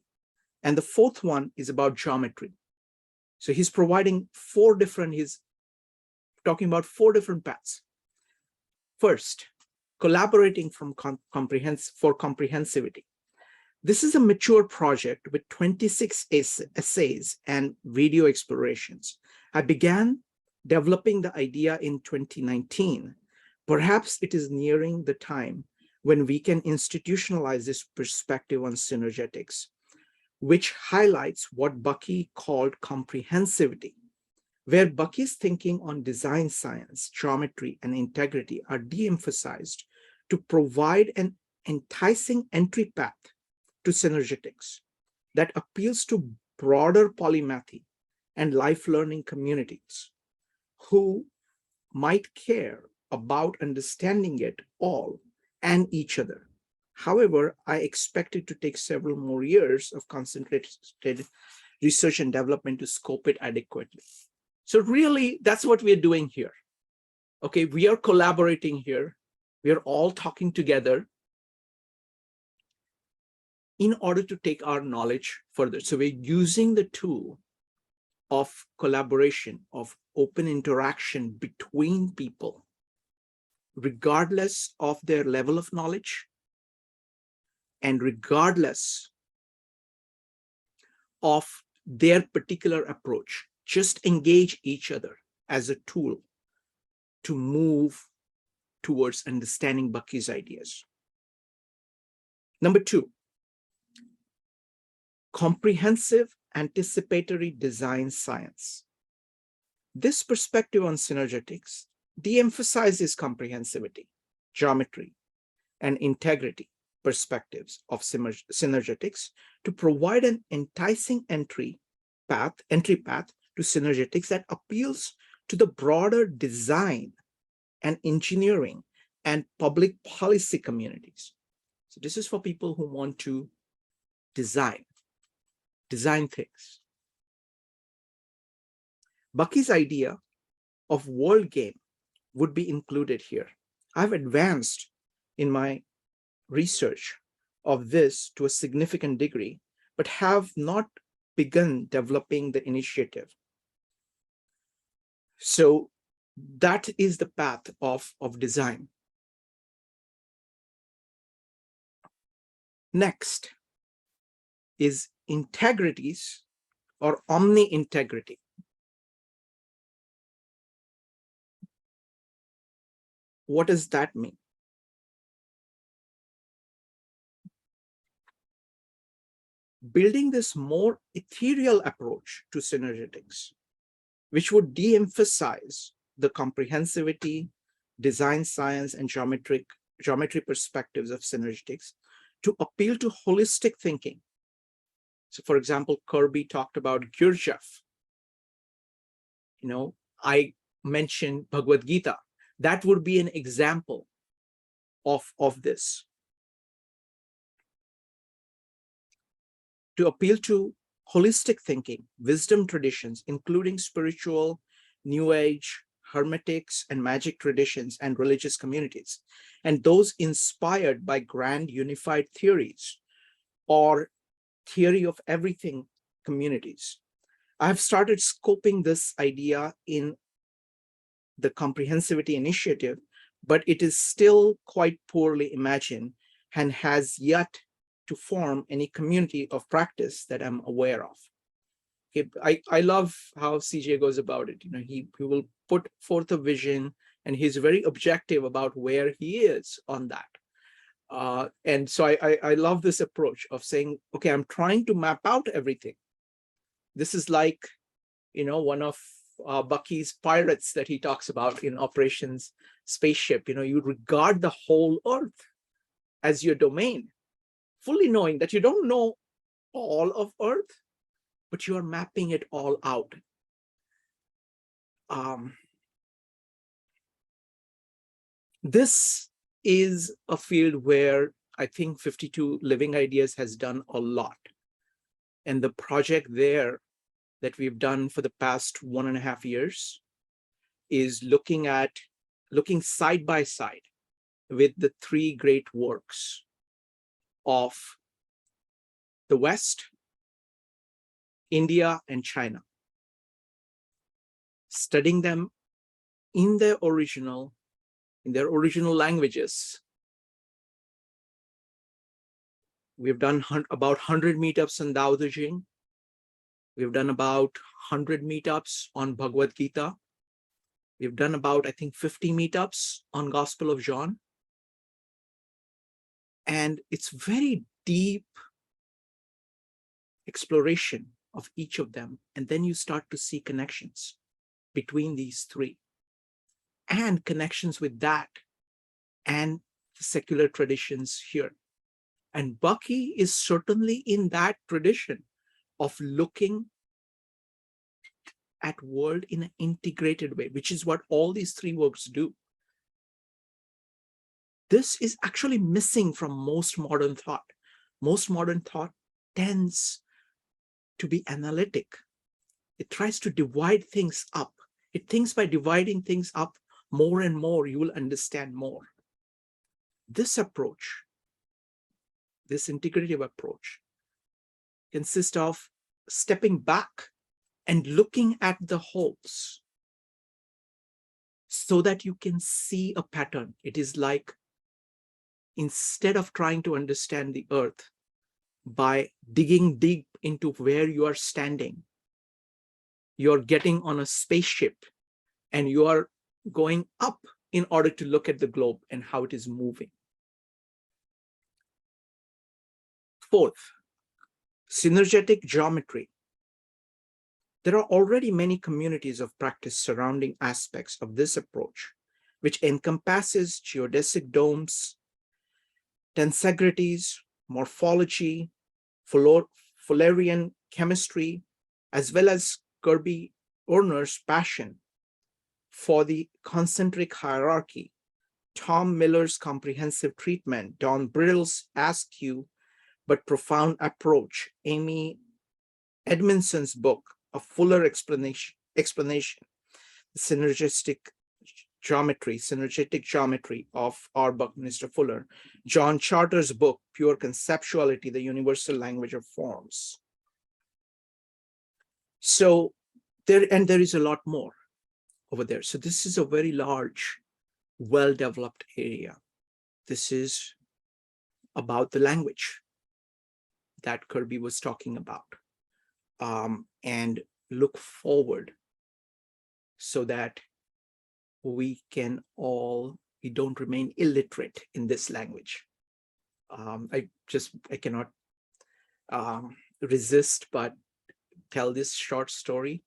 And the fourth one is about geometry. So he's providing 4 different, he's talking about 4 different paths. First, collaborating for comprehensivity. This is a mature project with 26 essays and video explorations. I began developing the idea in 2019. Perhaps it is nearing the time when we can institutionalize this perspective on synergetics, which highlights what Bucky called comprehensivity, where Bucky's thinking on design science, geometry, and integrity are de-emphasized to provide an enticing entry path to synergetics that appeals to broader polymathy and life learning communities who might care about understanding it all and each other. However, I expect it to take several more years of concentrated research and development to scope it adequately. So really, that's what we're doing here. Okay, we are collaborating here. We are all talking together in order to take our knowledge further. So we're using the tool of collaboration, of open interaction between people, regardless of their level of knowledge, and regardless of their particular approach. Just engage each other as a tool to move towards understanding Bucky's ideas. Number 2, comprehensive anticipatory design science. This perspective on synergetics de-emphasizes comprehensivity, geometry, and integrity perspectives of synergetics to provide an enticing entry path to synergetics that appeals to the broader design and engineering and public policy communities. So this is for people who want to design things. Bucky's idea of world game would be included here. I've advanced in my research of this to a significant degree, but have not begun developing the initiative. So that is the path of design. Next is integrities or omni-integrity. What does that mean? Building this more ethereal approach to synergetics, which would de-emphasize the comprehensivity, design science, and geometry perspectives of synergetics to appeal to holistic thinking. So for example, Kirby talked about Gurdjieff. I mentioned Bhagavad Gita. That would be an example of this. To appeal to holistic thinking, wisdom traditions, including spiritual, New Age, Hermetics, and magic traditions, and religious communities, and those inspired by grand unified theories or theory of everything communities. I've started scoping this idea in the Comprehensivity Initiative, but it is still quite poorly imagined and has yet to form any community of practice that I'm aware of. Okay, I love how CJ goes about it. He will put forth a vision, and he's very objective about where he is on that. And so I love this approach of saying, okay, I'm trying to map out everything. This is like, one of Bucky's pirates that he talks about in Operations Spaceship. You regard the whole Earth as your domain, fully knowing that you don't know all of Earth, but you are mapping it all out. This is a field where I think 52 Living Ideas has done a lot. And the project there that we've done for the past 1.5 years is looking side by side with the 3 great works of the West, India, and China, studying them in their original languages. We've done about 100 meetups on Tao Te Ching. We've done about 100 meetups on Bhagavad Gita. We've done about, I think, 50 meetups on Gospel of John. And it's very deep exploration of each of them. And then you start to see connections between these 3 and connections with that and the secular traditions here. And Bucky is certainly in that tradition of looking at world in an integrated way, which is what all these 3 works do. This is actually missing from most modern thought. Most modern thought tends to be analytic. It tries to divide things up. It thinks by dividing things up more and more, you will understand more. This approach, this integrative approach, consists of stepping back and looking at the wholes so that you can see a pattern. It is like, instead of trying to understand the Earth by digging deep into where you are standing, you're getting on a spaceship and you are going up in order to look at the globe and how it is moving. Fourth, synergetic geometry. There are already many communities of practice surrounding aspects of this approach, which encompasses geodesic domes, tensegrities, morphology, Fullerian chemistry, as well as Kirby Orner's passion for the concentric hierarchy, Tom Miller's comprehensive treatment, Don Brittle's askew but profound approach, Amy Edmondson's book, A Fuller Explanation, the synergistic geometry, synergetic geometry of R. Buckminster Fuller, John Charter's book, Pure Conceptuality, the Universal Language of Forms. So there is a lot more over there. So this is a very large, well-developed area. This is about the language that Kirby was talking about. And look forward so that we don't remain illiterate in this language. I cannot resist but tell this short story.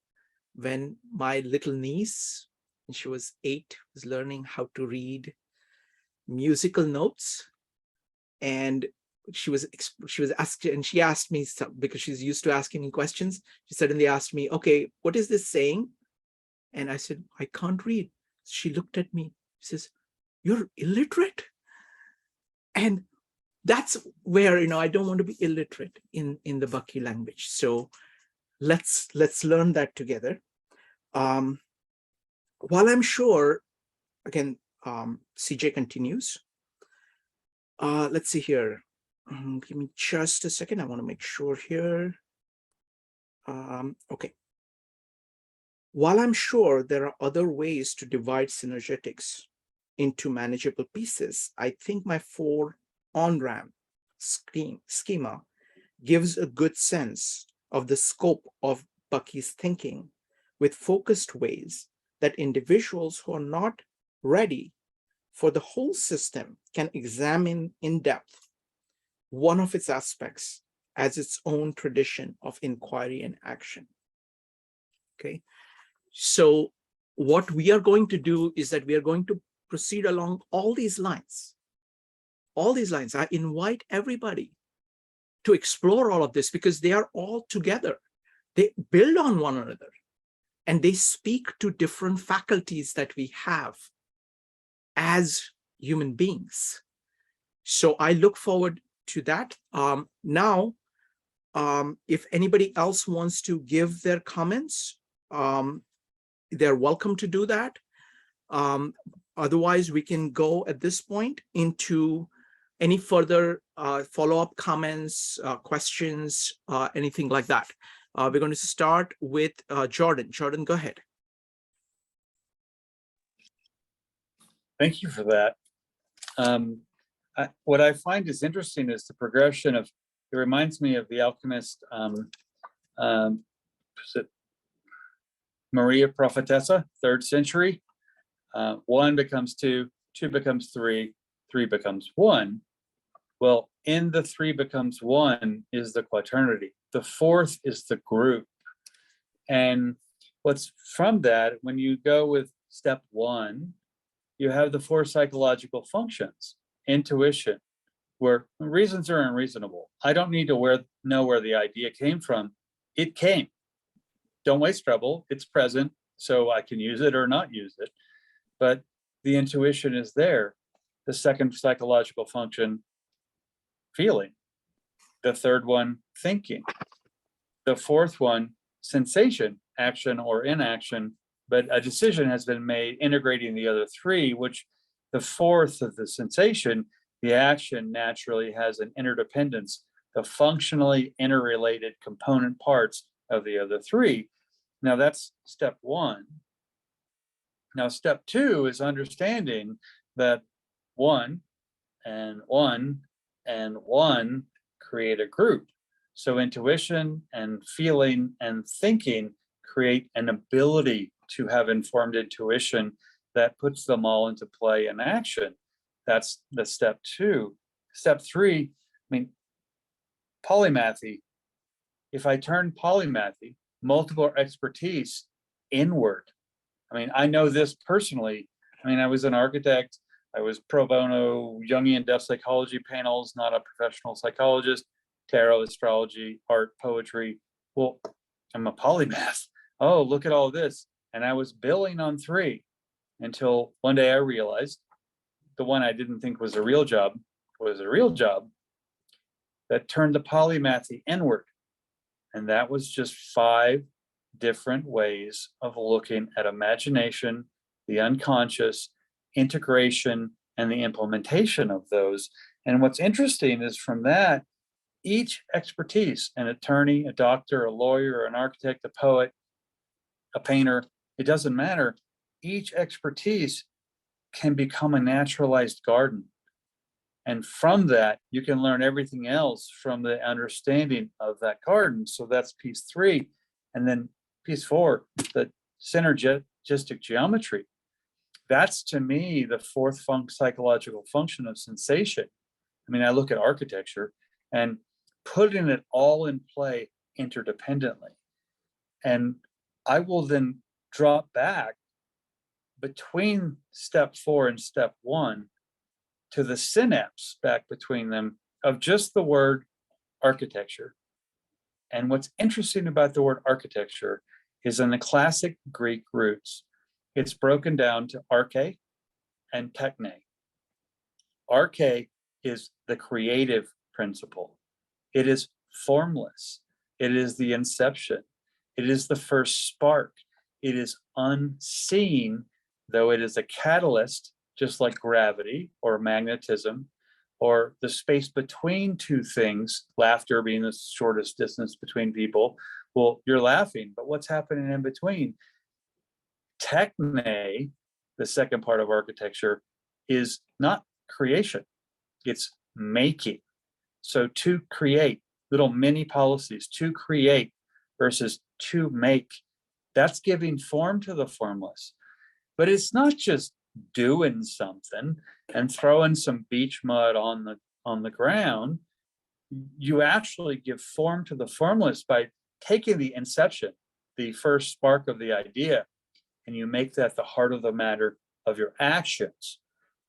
When my little niece, when she was 8, was learning how to read musical notes, and she was asked, and she asked me, because she's used to asking me questions, she suddenly asked me, okay, what is this saying? And I said, I can't read. She looked at me, she says, you're illiterate? And that's where, I don't want to be illiterate in the Bucky language. So let's learn that together. While I'm sure, again, CJ continues. Let's see here. Give me just a second. I want to make sure here. Okay. While I'm sure there are other ways to divide synergetics into manageable pieces, I think my 4 on-ramp schema gives a good sense of the scope of Bucky's thinking, with focused ways that individuals who are not ready for the whole system can examine in depth one of its aspects as its own tradition of inquiry and action. Okay, so what we are going to do is that we are going to proceed along all these lines. All these lines. I invite everybody to explore all of this, because they are all together. They build on one another, and they speak to different faculties that we have as human beings. So I look forward to that. Now, if anybody else wants to give their comments, they're welcome to do that. Otherwise, we can go at this point into any further follow-up comments, questions, anything like that. We're going to start with Jordan. Jordan, go ahead. Thank you for that. What I find is interesting is the progression of, it reminds me of the alchemist, is it Maria Prophetessa, 3rd century. 1 becomes 2, 2 becomes 3, 3 becomes 1. Well, in the 3 becomes 1 is the quaternity. The 4th is the group. And what's from that, when you go with step 1, you have the 4 psychological functions. Intuition, where reasons are unreasonable. I don't need to know where the idea came from. It came. Don't waste trouble. It's present, so I can use it or not use it. But the intuition is there. The 2nd psychological function, feeling. The 3rd one, thinking. The 4th one, sensation, action or inaction. But a decision has been made integrating the other 3, which the 4th of the sensation, the action naturally has an interdependence, the functionally interrelated component parts of the other 3. Now that's step 1. Now step 2 is understanding that 1 and 1 and 1 create a group. So intuition and feeling and thinking create an ability to have informed intuition that puts them all into play and action. That's the step 2. Step 3, polymathy. If I turn polymathy, multiple expertise, inward. I know this personally. I was an architect. I was pro bono Jungian depth psychology panels, not a professional psychologist, tarot, astrology, art, poetry. Well, I'm a polymath. Oh, look at all this. And I was billing on 3 until one day I realized the one I didn't think was a real job was a real job that turned the polymathy inward. And that was just 5 different ways of looking at imagination the unconscious, integration, and the implementation of those. And what's interesting is from that, each expertise, an attorney, a doctor, a lawyer, an architect, a poet, a painter, it doesn't matter. Each expertise can become a naturalized garden. And from that, you can learn everything else from the understanding of that garden. So that's piece 3. And then piece 4, the synergistic geometry. That's, to me, the 4th psychological function of sensation. I mean, I look at architecture and putting it all in play interdependently. And I will then drop back between step 4 and step 1 to the synapse back between them of just the word architecture. And what's interesting about the word architecture is in the classic Greek roots, it's broken down to arche and techne. Arche is the creative principle. It is formless. It is the inception. It is the first spark. It is unseen, though it is a catalyst, just like gravity or magnetism, or the space between two things, laughter being the shortest distance between people. Well, you're laughing, but what's happening in between? Techne, the second part of architecture, is not creation, it's making. So to create, little mini policies, to create versus to make, that's giving form to the formless. But it's not just doing something and throwing some beach mud on the ground. You actually give form to the formless by taking the inception, the first spark of the idea, and you make that the heart of the matter of your actions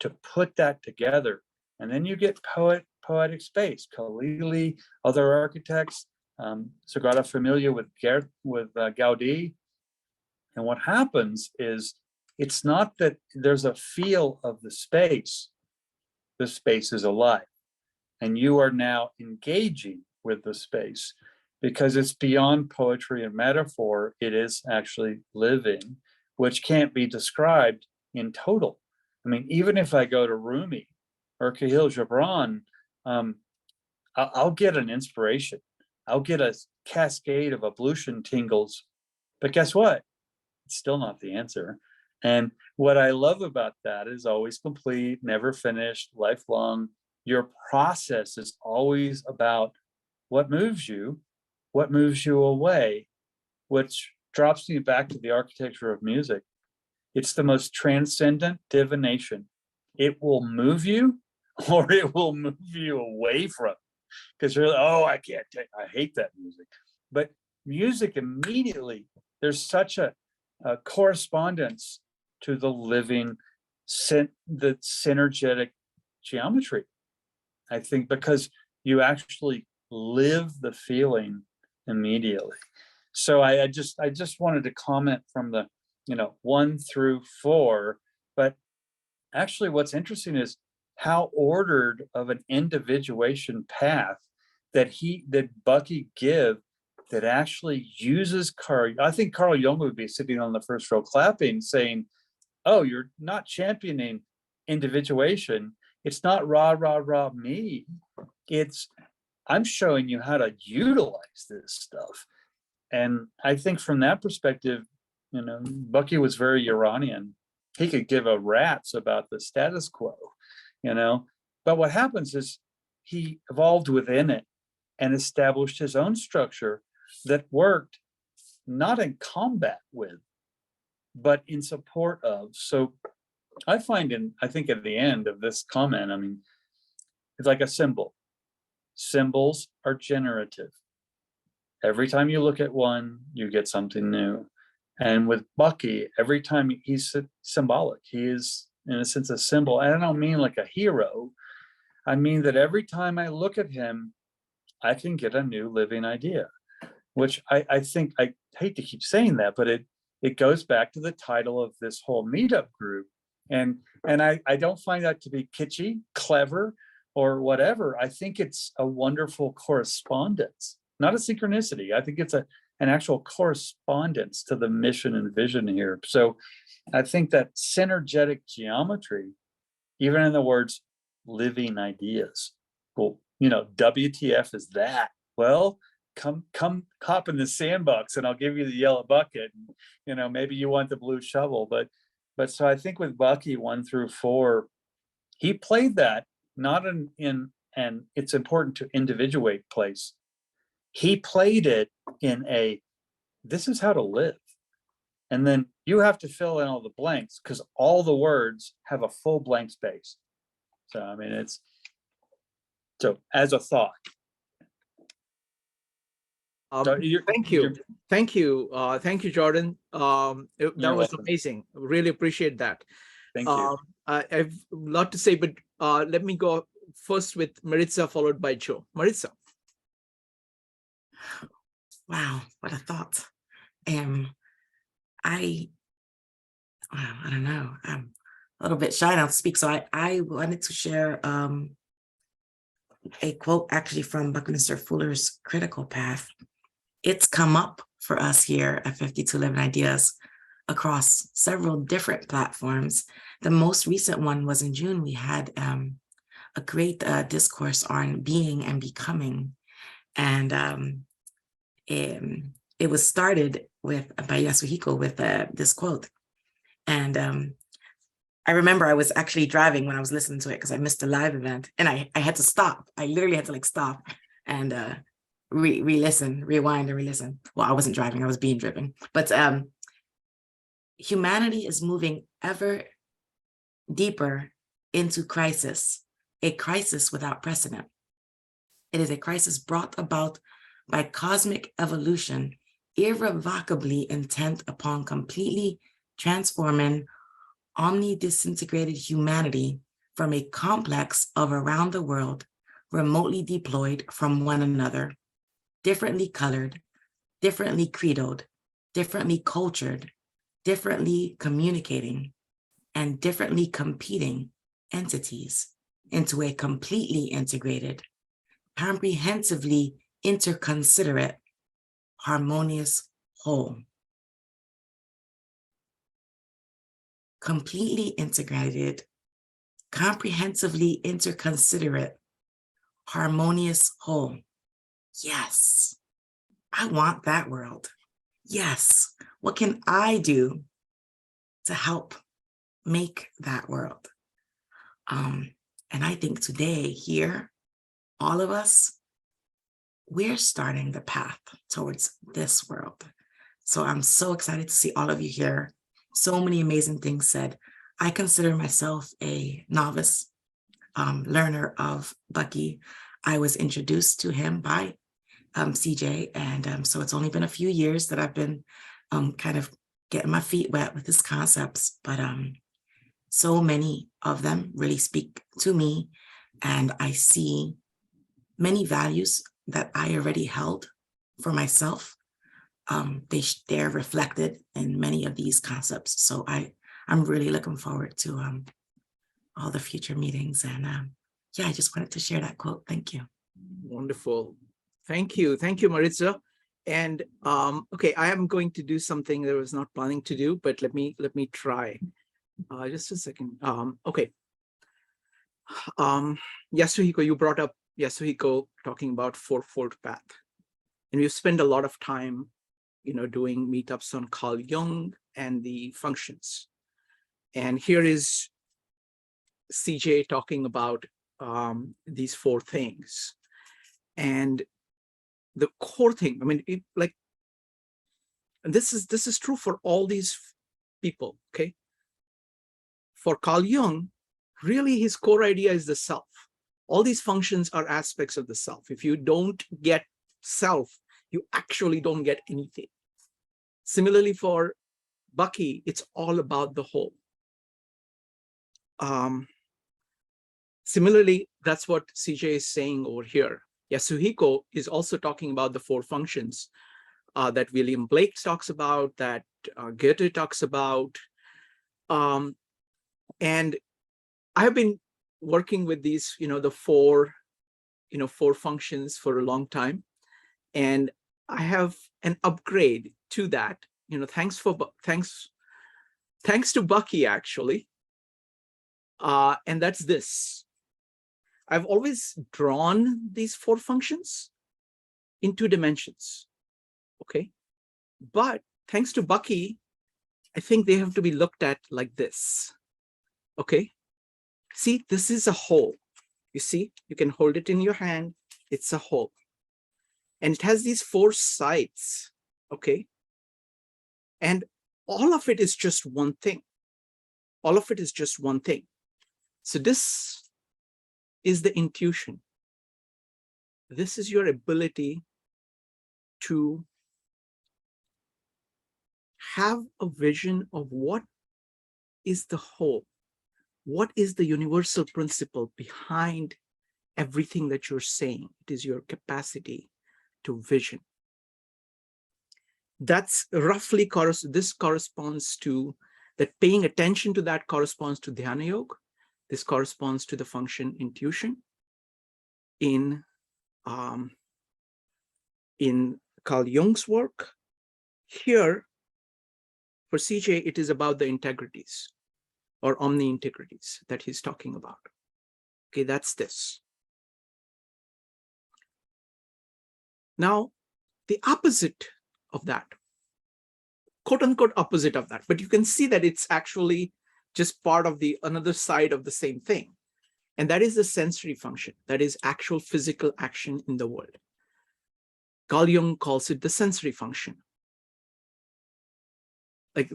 to put that together. And then you get poetic space. Khalili, other architects, Sagrada Familia with Gaudí. And what happens is, it's not that there's a feel of the space is alive. And you are now engaging with the space because it's beyond poetry and metaphor. It is actually living, which can't be described in total. I mean, even if I go to Rumi or Khalil Gibran, I'll get an inspiration. I'll get a cascade of ablution tingles. But guess what? It's still not the answer. And what I love about that is always complete, never finished, lifelong. Your process is always about what moves you away, which drops me back to the architecture of music. It's the most transcendent divination. It will move you or it will move you away from it. Because you're like, oh, I hate that music. But music immediately, there's such a correspondence to the living, the synergetic geometry. I think because you actually live the feeling immediately. So I just wanted to comment from the 1 through 4, but actually what's interesting is how ordered of an individuation path that Bucky give that actually uses Carl. I think Carl Jung would be sitting on the first row clapping, saying, oh, you're not championing individuation. It's not rah, rah, rah, me. It's, I'm showing you how to utilize this stuff. And I think from that perspective, Bucky was very Uranian. He could give a rat's about the status quo, But what happens is he evolved within it and established his own structure that worked not in combat with, but in support of. So I think at the end of this comment, it's like a symbol. Symbols are generative. Every time you look at one, you get something new. And with Bucky, every time he's symbolic, he is in a sense a symbol. And I don't mean like a hero. I mean that every time I look at him, I can get a new living idea, which I think, I hate to keep saying that, but it goes back to the title of this whole meetup group. And I don't find that to be kitschy, clever, or whatever. I think it's a wonderful correspondence, not a synchronicity. I think it's an actual correspondence to the mission and vision here. So I think that synergetic geometry, even in the words living ideas, well, WTF is that? Well, come hop in the sandbox and I'll give you the yellow bucket. And, maybe you want the blue shovel, but so I think with Bucky 1 through 4, he played that not in and it's important to individuate place. He played it in this is how to live. And then you have to fill in all the blanks because all the words have a full blank space. So, I mean, so as a thought. Thank you, Jordan. That was amazing. Really appreciate that. Thank you. I've a lot to say, but let me go first with Maritza, followed by Joe. Maritza. Wow, what a thought. I don't know. I'm a little bit shy now to speak, so I wanted to share a quote actually from Buckminster Fuller's Critical Path. It's come up for us here at 5211 Ideas across several different platforms. The most recent one was in June. We had a great discourse on being and becoming, and it was started by Yasuhiko with this quote. And I remember I was actually driving when I was listening to it because I missed the live event, and I had to stop. I literally had to stop and re-listen, rewind and re-listen. Well, I wasn't driving, I was being driven. But humanity is moving ever deeper into crisis, a crisis without precedent. It is a crisis brought about by cosmic evolution, irrevocably intent upon completely transforming omni-disintegrated humanity from a complex of around the world, remotely deployed from one another, differently colored, differently credoed, differently cultured, differently communicating, and differently competing entities into a completely integrated, comprehensively interconsiderate, harmonious whole. Completely integrated, comprehensively interconsiderate, harmonious whole. Yes, I want that world. Yes, what can I do to help make that world? And I think today here, all of us, we're starting the path towards this world. So I'm so excited to see all of you here. So many amazing things said. I consider myself a novice learner of Bucky. I was introduced to him by CJ, and so it's only been a few years that I've been kind of getting my feet wet with his concepts, but so many of them really speak to me, and I see many values that I already held for myself. They're reflected in many of these concepts. So I'm really looking forward to all the future meetings. And yeah, I just wanted to share that quote. Thank you. Wonderful. Thank you. Thank you, Maritza. And okay, I am going to do something that I was not planning to do, but let me try. Just a second. Okay. Yasuhiko, you brought up Yasuhiko talking about fourfold path. And we've spent a lot of time, doing meetups on Carl Jung and the functions. And here is CJ talking about these 4 things. And the core thing, I mean, this is true for all these people, okay? For Carl Jung, really his core idea is the self. All these functions are aspects of the self. If you don't get self, you actually don't get anything. Similarly for Bucky, it's all about the whole. Similarly, that's what CJ is saying over here. Yasuhiko is also talking about the 4 functions that William Blake talks about, that Goethe talks about. And I have been working with these, the 4 functions for a long time. And I have an upgrade to that. Thanks thanks to Bucky, actually. And that's this. I've always drawn these 4 functions in 2 dimensions. Okay. But thanks to Bucky, I think they have to be looked at like this. Okay. See, this is a hole. You see, you can hold it in your hand. It's a hole. And it has these 4 sides. Okay. And all of it is just one thing. All of it is just one thing. So this is the intuition. This is your ability to have a vision of what is the whole, what is the universal principle behind everything that you're saying. It is your capacity to vision. That's roughly, this corresponds to, that paying attention to that corresponds to Dhyana Yoga. This corresponds to the function intuition. In Carl Jung's work, here for CJ, it is about the integrities or omni-integrities that he's talking about. Okay, that's this. Now, the opposite of that, quote unquote opposite of that, but you can see that it's actually just part of the another side of the same thing. And that is the sensory function. That is actual physical action in the world. Carl Jung calls it the sensory function. Like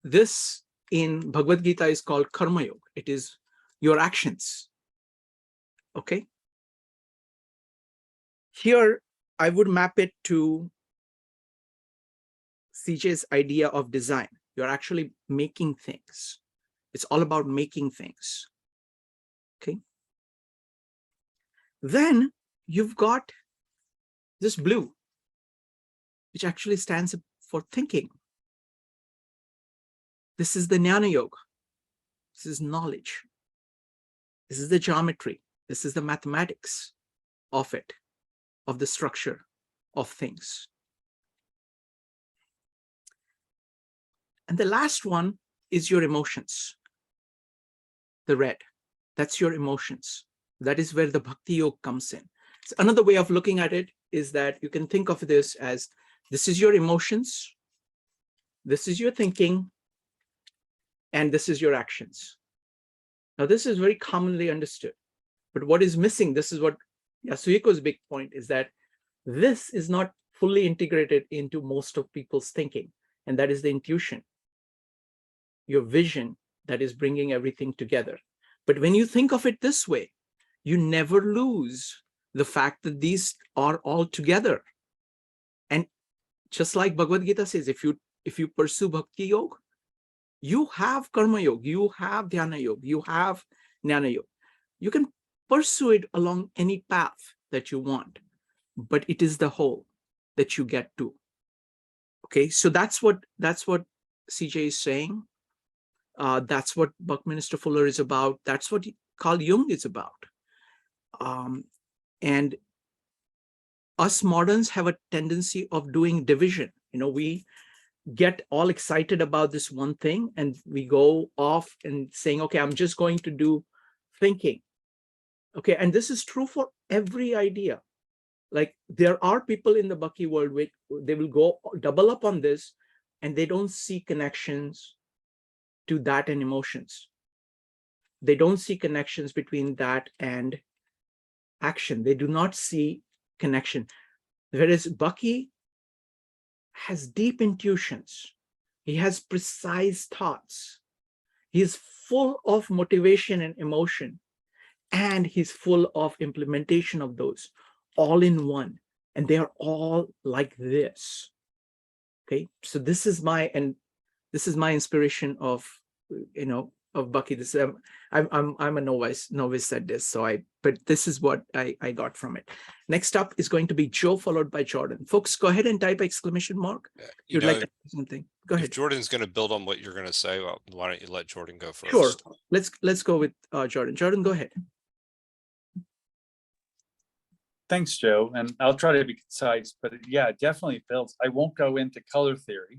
this in Bhagavad Gita is called Karma Yoga. It is your actions. Okay. Here, I would map it to CJ's idea of design. You're actually making things. It's all about making things. Okay. Then you've got this blue, which actually stands for thinking. This is the Jnana Yoga. This is knowledge. This is the geometry. This is the mathematics of it, of the structure of things. And the last one is your emotions. The red, that's your emotions. That is where the Bhakti Yoga comes in. So another way of looking at it is that you can think of this as, this is your emotions, this is your thinking, and this is your actions. Now, this is very commonly understood. But what is missing, this is what Yasuhiko's big point is, that this is not fully integrated into most of people's thinking. And that is the intuition, your vision that is bringing everything together. But when you think of it this way, you never lose the fact that these are all together. And just like Bhagavad Gita says, if you pursue Bhakti Yoga, you have Karma Yoga, you have Dhyana Yoga, you have Jnana Yoga. You can pursue it along any path that you want, but it is the whole that you get to. Okay, so that's what CJ is saying. That's what Buckminster Fuller is about. That's what Carl Jung is about. And us moderns have a tendency of doing division. You know, we get all excited about this one thing and we go off and saying, okay, I'm just going to do thinking. Okay, and this is true for every idea. Like there are people in the Bucky world which they will go double up on this and they don't see connections to that and emotions. They don't see connections between that and action. They do not see connection. Whereas Bucky has deep intuitions. He has precise thoughts. He is full of motivation and emotion, and he's full of implementation of those all in one. And they are all like this. Okay, so this is my inspiration of, you know, of Bucky. This I'm a novice at this, so but this is what I got from it. Next up is going to be Joe, followed by Jordan. Folks, go ahead and type exclamation mark. You'd like to say something? Go ahead. If Jordan's going to build on what you're going to say, well, why don't you let Jordan go first? Sure. Let's go with Jordan. Jordan, go ahead. Thanks, Joe. And I'll try to be concise, but yeah, it definitely feels, I won't go into color theory.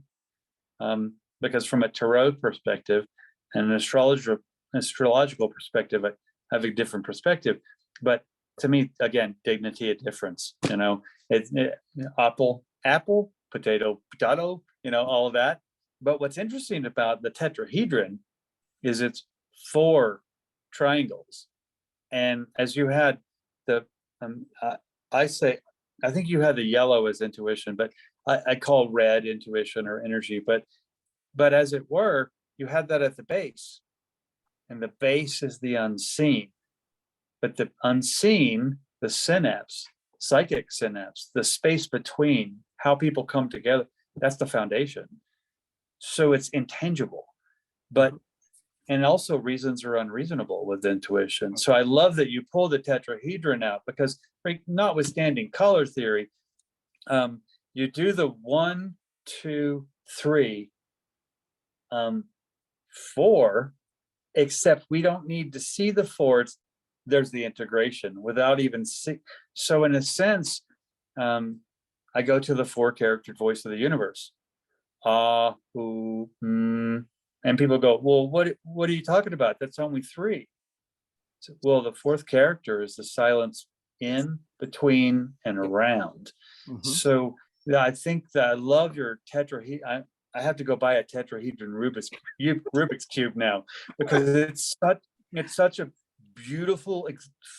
because from a tarot perspective and an astrological perspective, I have a different perspective. But to me, again, dignity, a difference. It's apple, potato, all of that. But what's interesting about the tetrahedron is it's 4 triangles, and as you had the I think you had the yellow as intuition, but I call red intuition or energy, but as it were, you had that at the base, and the base is the unseen. But the unseen, the synapse, psychic synapse, the space between how people come together, that's the foundation. So it's intangible, and also reasons are unreasonable with intuition. So I love that you pulled the tetrahedron out, because notwithstanding color theory, you do the 1, 2, 3, 4, except we don't need to see the 4. There's the integration without even see. So in a sense, I go to the 4-character voice of the universe. And people go, well, what are you talking about? That's only 3. So, well, the 4th character is the silence in, between, and around. So yeah, I think that I love your tetrahedron. I have to go buy a tetrahedron Rubik's Cube now, because it's such a beautiful,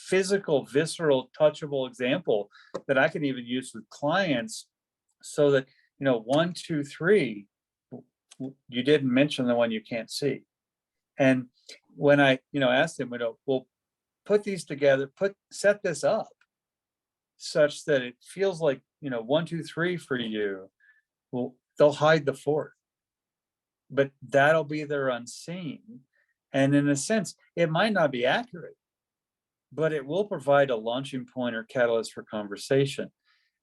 physical, visceral, touchable example that I can even use with clients, so that 1, 2, 3. You didn't mention the one you can't see. And when I asked them, well, put these together, set this up such that it feels like 1, 2, 3 for you. Well, they'll hide the 4th, but that'll be their unseen. And in a sense, it might not be accurate, but it will provide a launching point or catalyst for conversation.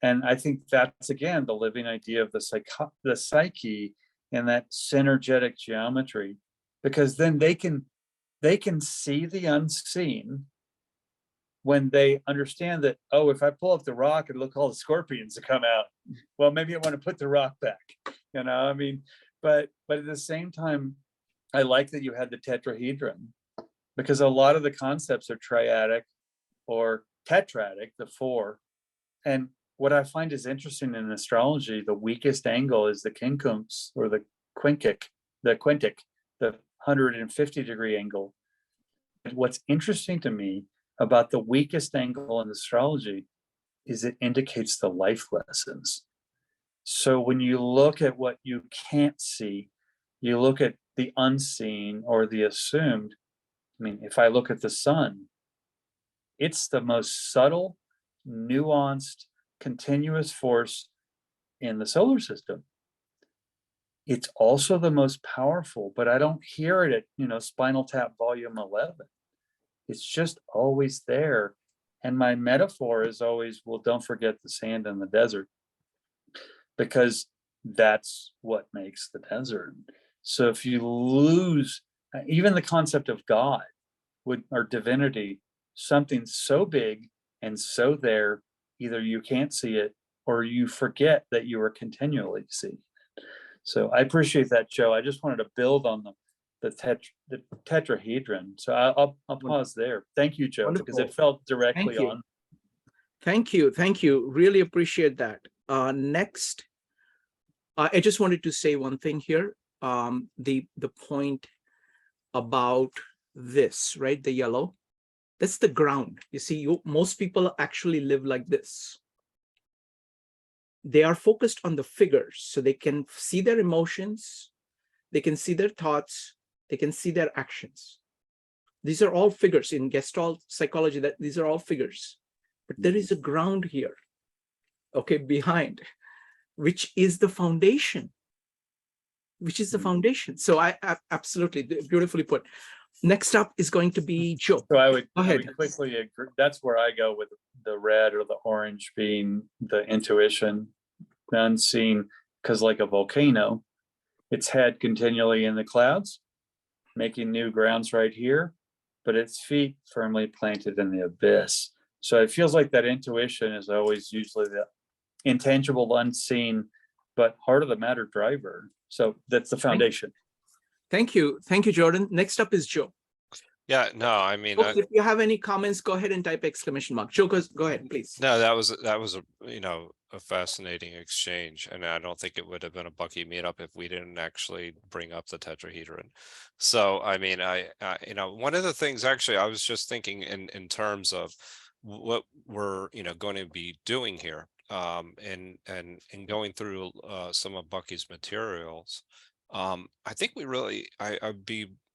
And I think that's, again, the living idea of the psyche and that synergetic geometry, because then they can see the unseen when they understand that, oh, if I pull up the rock and look, all the scorpions that come out, well, maybe I want to put the rock back, but at the same time, I like that you had the tetrahedron, because a lot of the concepts are triadic or tetradic, the 4. And what I find is interesting in astrology, the weakest angle is the quincunx or the quintic, the 150-degree angle. What's interesting to me about the weakest angle in astrology is it indicates the life lessons. So when you look at what you can't see, you look at the unseen or the assumed. I mean, if I look at the sun, it's the most subtle, nuanced, continuous force in the solar system. It's also the most powerful, but I don't hear it at, Spinal Tap Volume 11. It's just always there. And my metaphor is always, well, don't forget the sand in the desert, because that's what makes the desert. So if you lose even the concept of God or divinity, something so big and so there, either you can't see it or you forget that you are continually seeing it. So I appreciate that, Joe. I just wanted to build on the tetrahedron. So I'll pause there. Thank you, Joe, because it felt directly on. Thank you. Really appreciate that. Next, I just wanted to say one thing here. The point about this, right? The yellow, that's the ground. You see, most people actually live like this. They are focused on the figures, so they can see their emotions, they can see their thoughts, they can see their actions. These are all figures in Gestalt psychology. That these are all figures, but there is a ground here, okay, behind, which is the foundation. So I absolutely beautifully put. Next up is going to be Joe. So I would quickly agree. That's where I go with the red or the orange being the intuition, the unseen, because like a volcano, its head continually in the clouds, making new grounds right here, but its feet firmly planted in the abyss. So it feels like that intuition is always usually the intangible, unseen, but heart of the matter driver. So that's the foundation. Thank you. Thank you, Jordan. Next up is Joe. Yeah, no, I mean, Folks, if you have any comments, go ahead and type exclamation mark. Joe, go ahead, please. no, that was a fascinating exchange, and I don't think it would have been a Bucky meetup if we didn't actually bring up the tetrahedron. So, I mean, one of the things actually I was just thinking in terms of what we're going to be doing here, and going through some of Bucky's materials. I think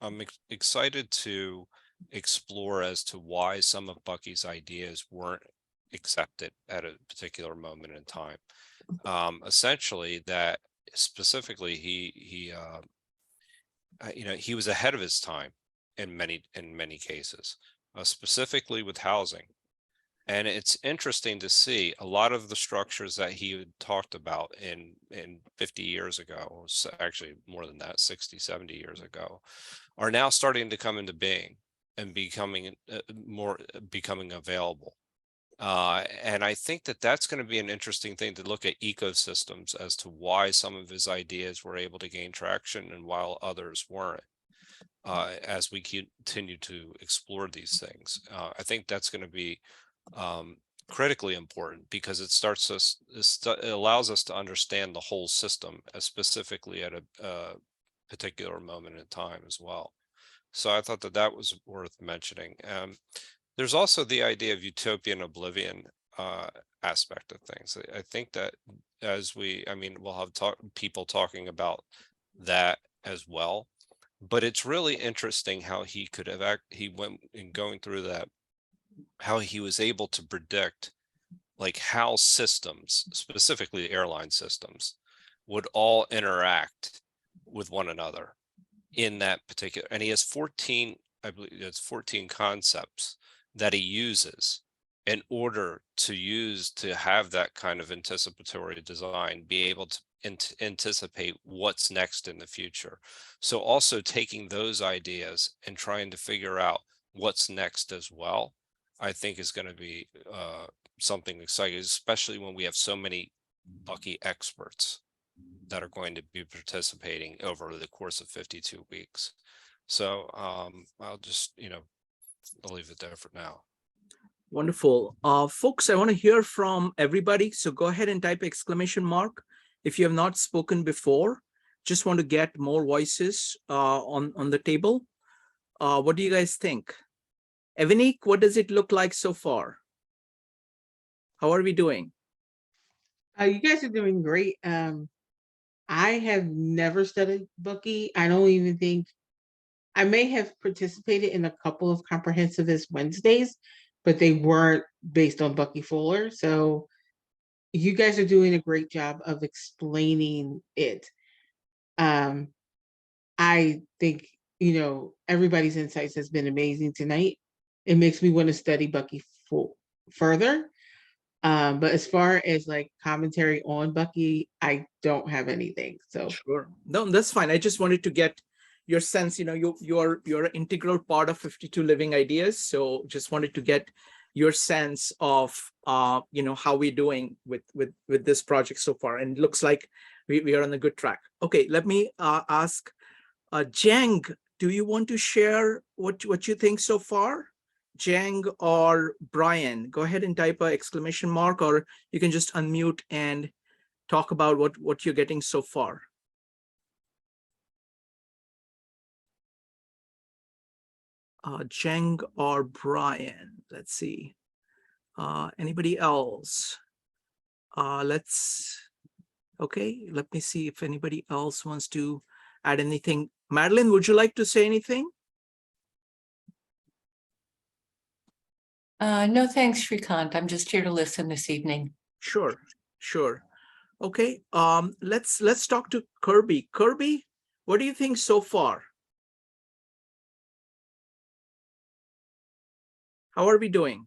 I'm excited to explore as to why some of Bucky's ideas weren't accepted at a particular moment in time. Essentially, that specifically he was ahead of his time in many cases, specifically with housing. And it's interesting to see a lot of the structures that he had talked about in 50 years ago, actually more than that, 60, 70 years ago, are now starting to come into being and becoming available. And I think that that's going to be an interesting thing to look at ecosystems as to why some of his ideas were able to gain traction and while others weren't. As we continue to explore these things, I think that's going to be critically important, because it allows us to understand the whole system, specifically at a particular moment in time as well. So I thought that was worth mentioning. There's also the idea of utopian oblivion aspect of things. I think that we'll have people talking about that as well, but it's really interesting how he went in going through that, how he was able to predict like how systems, specifically airline systems, would all interact with one another in that particular, and he has 14, I believe it's 14 concepts that he uses in order to have that kind of anticipatory design, be able to anticipate what's next in the future. So also taking those ideas and trying to figure out what's next as well, I think is going to be something exciting, especially when we have so many Bucky experts that are going to be participating over the course of 52 weeks. So I'll just, I'll leave it there for now. Wonderful. Folks, I want to hear from everybody. So go ahead and type exclamation mark. If you have not spoken before, just want to get more voices on the table. What do you guys think? Evanik, what does it look like so far? How are we doing? You guys are doing great. I have never studied Bucky. I don't even think I may have participated in a couple of Comprehensivist Wednesdays, but they weren't based on Bucky Fuller. So you guys are doing a great job of explaining it. I think, everybody's insights has been amazing tonight. It makes me want to study Bucky further. But as far as like commentary on Bucky, I don't have anything. So sure, no, that's fine. I just wanted to get your sense. You're an integral part of 52 Living Ideas. So just wanted to get your sense of how we're doing with this project so far. And it looks like we are on a good track. Okay, let me ask Jang, do you want to share what you think so far? Jang or Brian, go ahead and type an exclamation mark, or you can just unmute and talk about what you're getting so far. Jang or Brian, let's see. Anybody else? Okay, let me see if anybody else wants to add anything. Madeline, would you like to say anything? No, thanks, Shrikant. I'm just here to listen this evening. Sure. Okay, let's talk to Kirby. Kirby, what do you think so far? How are we doing?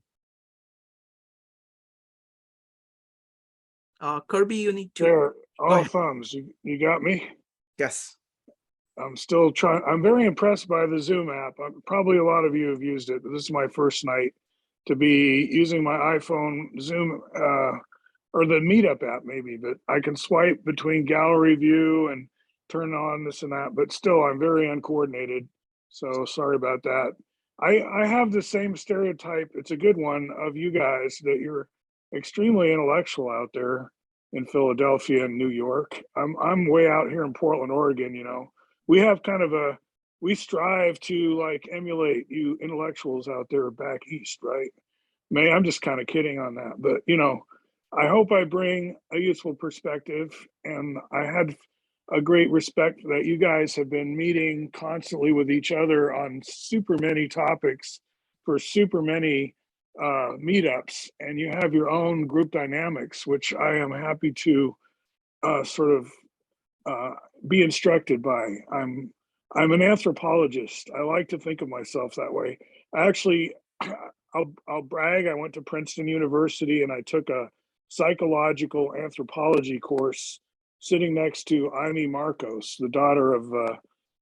Kirby, you need to. Sure. All thumbs. You got me? Yes. I'm still trying. I'm very impressed by the Zoom app. Probably a lot of you have used it, but this is my first night to be using my iPhone Zoom or the Meetup app maybe, but I can swipe between gallery view and turn on this and that, but still I'm very uncoordinated. So sorry about that. I have the same stereotype, it's a good one, of you guys, that you're extremely intellectual out there in Philadelphia and New York. I'm way out here in Portland, Oregon, you know. We have kind of we strive to like emulate you intellectuals out there back east, right? May I'm just kind of kidding on that, but you know, I hope I bring a useful perspective, and I had a great respect that you guys have been meeting constantly with each other on super many topics for super many meetups, and you have your own group dynamics, which I am happy to sort of be instructed by. I'm an anthropologist. I like to think of myself that way. I actually, I'll brag. I went to Princeton University and I took a psychological anthropology course sitting next to Amy Marcos, the daughter of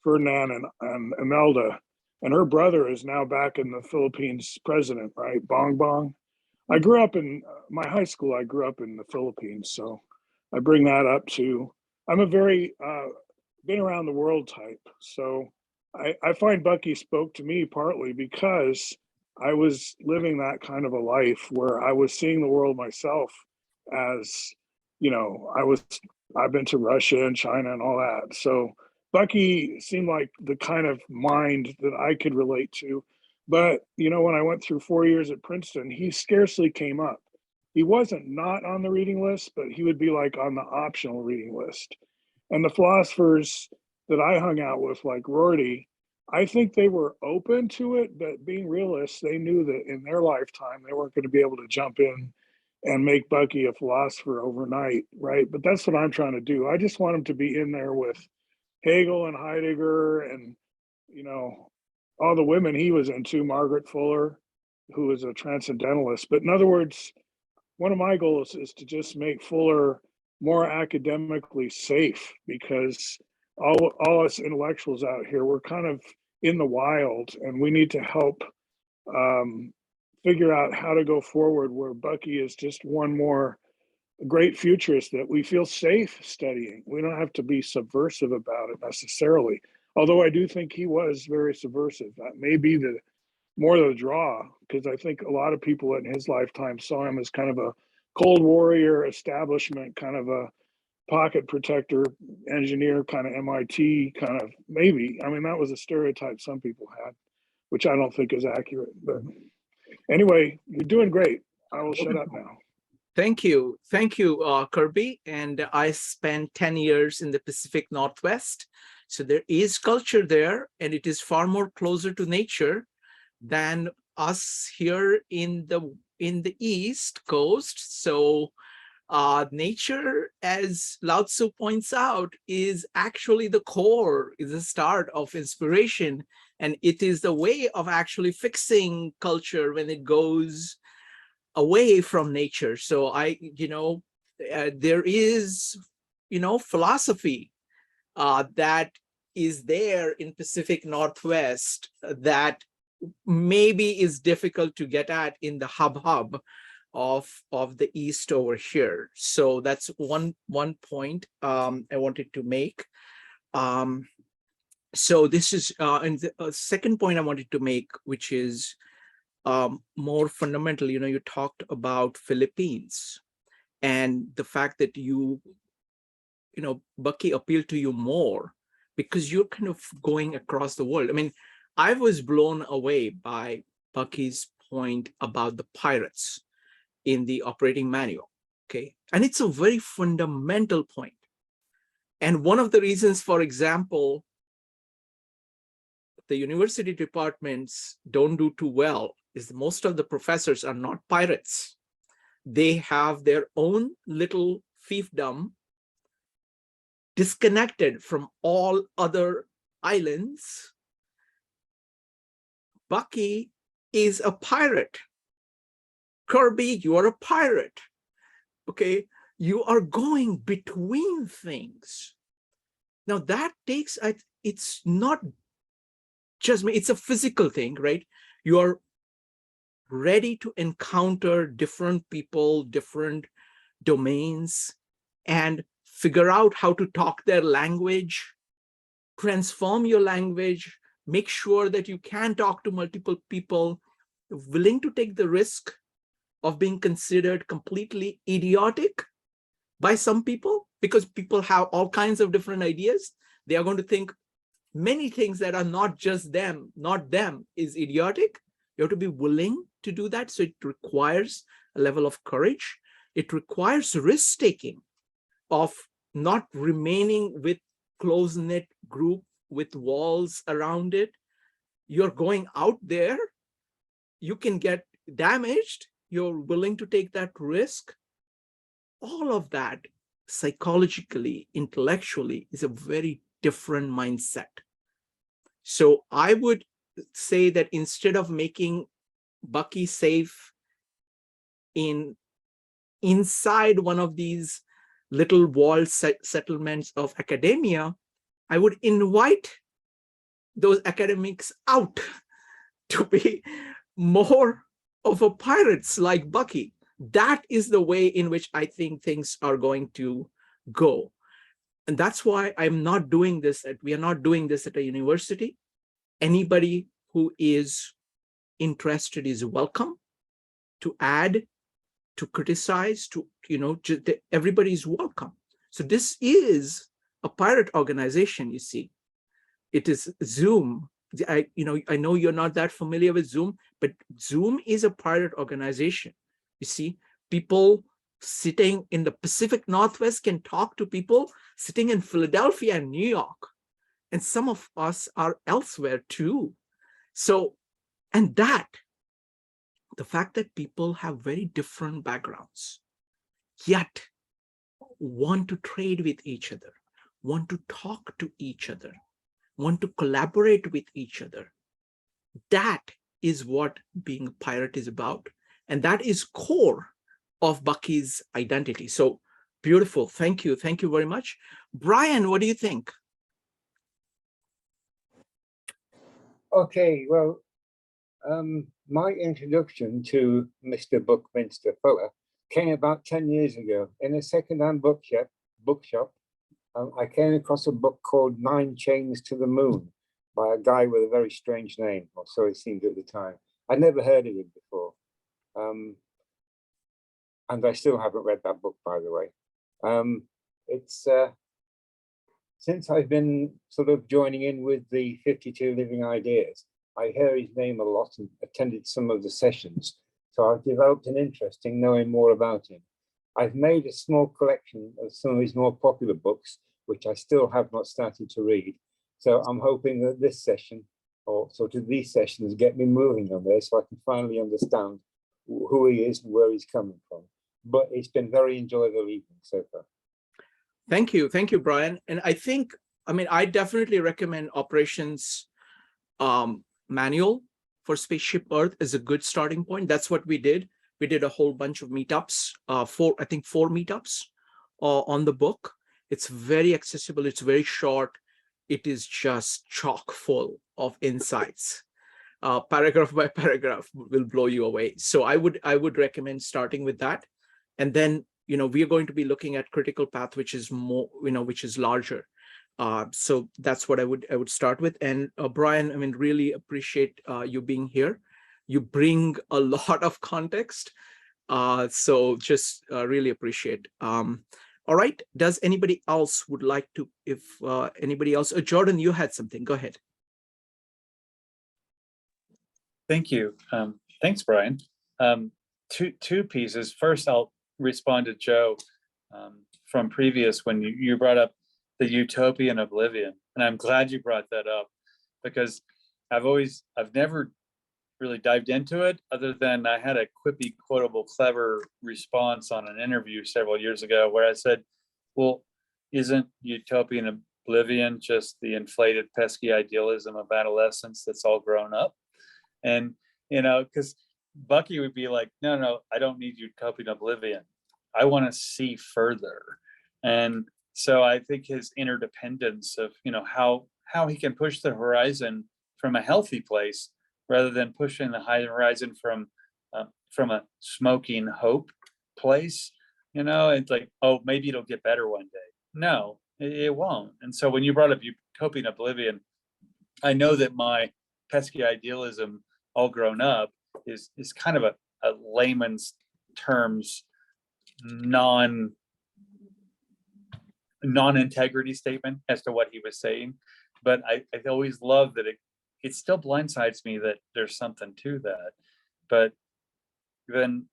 Ferdinand and Imelda. And her brother is now back in the Philippines president, right? Bong Bong. I grew up in my high school. I grew up in the Philippines. So I bring that up too. I'm a very been around the world type. So I find Bucky spoke to me partly because I was living that kind of a life where I was seeing the world myself as, you know, I've been to Russia and China and all that. So Bucky seemed like the kind of mind that I could relate to. But, you know, when I went through 4 years at Princeton, he scarcely came up. He wasn't not on the reading list, but he would be like on the optional reading list. And the philosophers that I hung out with, like Rorty, I think they were open to it, but being realists, they knew that in their lifetime, they weren't going to be able to jump in and make Bucky a philosopher overnight, right? But that's what I'm trying to do. I just want him to be in there with Hegel and Heidegger and, you know, all the women he was into, Margaret Fuller, who was a transcendentalist. But in other words, one of my goals is to just make Fuller more academically safe, because all us intellectuals out here, we're kind of in the wild, and we need to help figure out how to go forward, where Bucky is just one more great futurist that we feel safe studying. We don't have to be subversive about it necessarily, although I do think he was very subversive. That may be more the draw, because I think a lot of people in his lifetime saw him as kind of a Cold Warrior establishment, kind of a pocket protector engineer, kind of MIT, kind of, maybe. I mean, that was a stereotype some people had, which I don't think is accurate. But anyway, you're doing great. I will shut up now. Thank you. Thank you, Kirby. And I spent 10 years in the Pacific Northwest. So there is culture there, and it is far more closer to nature than us here in the East Coast. So nature, as Lao Tzu points out, is actually the core, is the start of inspiration. And it is the way of actually fixing culture when it goes away from nature. So there is, philosophy that is there in Pacific Northwest that maybe is difficult to get at in the hub of the East over here. So that's one point I wanted to make. So this is, and the second point I wanted to make, which is more fundamental. You talked about Philippines and the fact that Bucky appealed to you more because you're kind of going across the world. I mean, I was blown away by Bucky's point about the pirates in the operating manual, okay? And it's a very fundamental point. And one of the reasons, for example, the university departments don't do too well is most of the professors are not pirates. They have their own little fiefdom disconnected from all other islands. Bucky is a pirate. Kirby, you are a pirate. Okay, you are going between things. Now that takes, it's not just me, it's a physical thing, right? You are ready to encounter different people, different domains and figure out how to talk their language, transform your language, make sure that you can talk to multiple people, willing to take the risk of being considered completely idiotic by some people, because people have all kinds of different ideas. They are going to think many things that are not just them, not them, is idiotic. You have to be willing to do that. So it requires a level of courage. It requires risk-taking of not remaining with close-knit group with walls around it. You're going out there, you can get damaged. You're willing to take that risk. All of that psychologically, intellectually is a very different mindset. So I would say that instead of making Bucky safe inside one of these little walled settlements of academia, I would invite those academics out to be more of a pirates like Bucky. That is the way in which I think things are going to go. And that's why I'm not doing this, we are not doing this at a university. Anybody who is interested is welcome to add, to criticize, to, everybody is welcome. So this is a pirate organization, you see. It is Zoom. I know you're not that familiar with Zoom, but Zoom is a pirate organization. You see, people sitting in the Pacific Northwest can talk to people sitting in Philadelphia and New York. And some of us are elsewhere too. So, and the fact that people have very different backgrounds, yet want to trade with each other, want to talk to each other, want to collaborate with each other. That is what being a pirate is about. And that is core of Bucky's identity. So beautiful. Thank you. Thank you very much. Brian, what do you think? Okay, well, my introduction to Mr. Buckminster Fuller came about 10 years ago in a second-hand bookshop. I came across a book called 9 Chains to the Moon by a guy with a very strange name, or so it seemed at the time. I'd never heard of him before. And I still haven't read that book, by the way. Since I've been sort of joining in with the 52 Living Ideas, I hear his name a lot and attended some of the sessions. So I've developed an interest in knowing more about him. I've made a small collection of some of his more popular books, which I still have not started to read. So I'm hoping that this session, or sort of these sessions, get me moving on this so I can finally understand who he is and where he's coming from. But it's been very enjoyable evening so far. Thank you, Brian. And I think, I definitely recommend Operations Manual for Spaceship Earth as a good starting point. That's what we did. We did a whole bunch of meetups, 4 meetups on the book. It's very accessible. It's very short. It is just chock full of insights. Paragraph by paragraph will blow you away. So I would recommend starting with that. And then, we are going to be looking at Critical Path, which is more, which is larger. So that's what I would start with. And Brian, really appreciate you being here. You bring a lot of context. So just really appreciate. All right. Does anybody else would like to, if anybody else, Jordan, you had something, go ahead. Thank you. Thanks, Brian. Two pieces. First, I'll respond to Joe from previous when you brought up the utopian oblivion. And I'm glad you brought that up because I've never really dived into it other than I had a quippy, quotable, clever response on an interview several years ago where I said, well, isn't utopian oblivion just the inflated, pesky idealism of adolescence that's all grown up? And, because Bucky would be like, no, I don't need utopian oblivion. I want to see further. And so I think his interdependence of, how he can push the horizon from a healthy place rather than pushing the high horizon from a smoking hope place. You know, it's like, oh, maybe it'll get better one day. No, it won't. And so when you brought up utopian oblivion, I know that my pesky idealism all grown up is kind of a layman's terms non-integrity statement as to what he was saying. But I always love that it still blindsides me that there's something to that. But then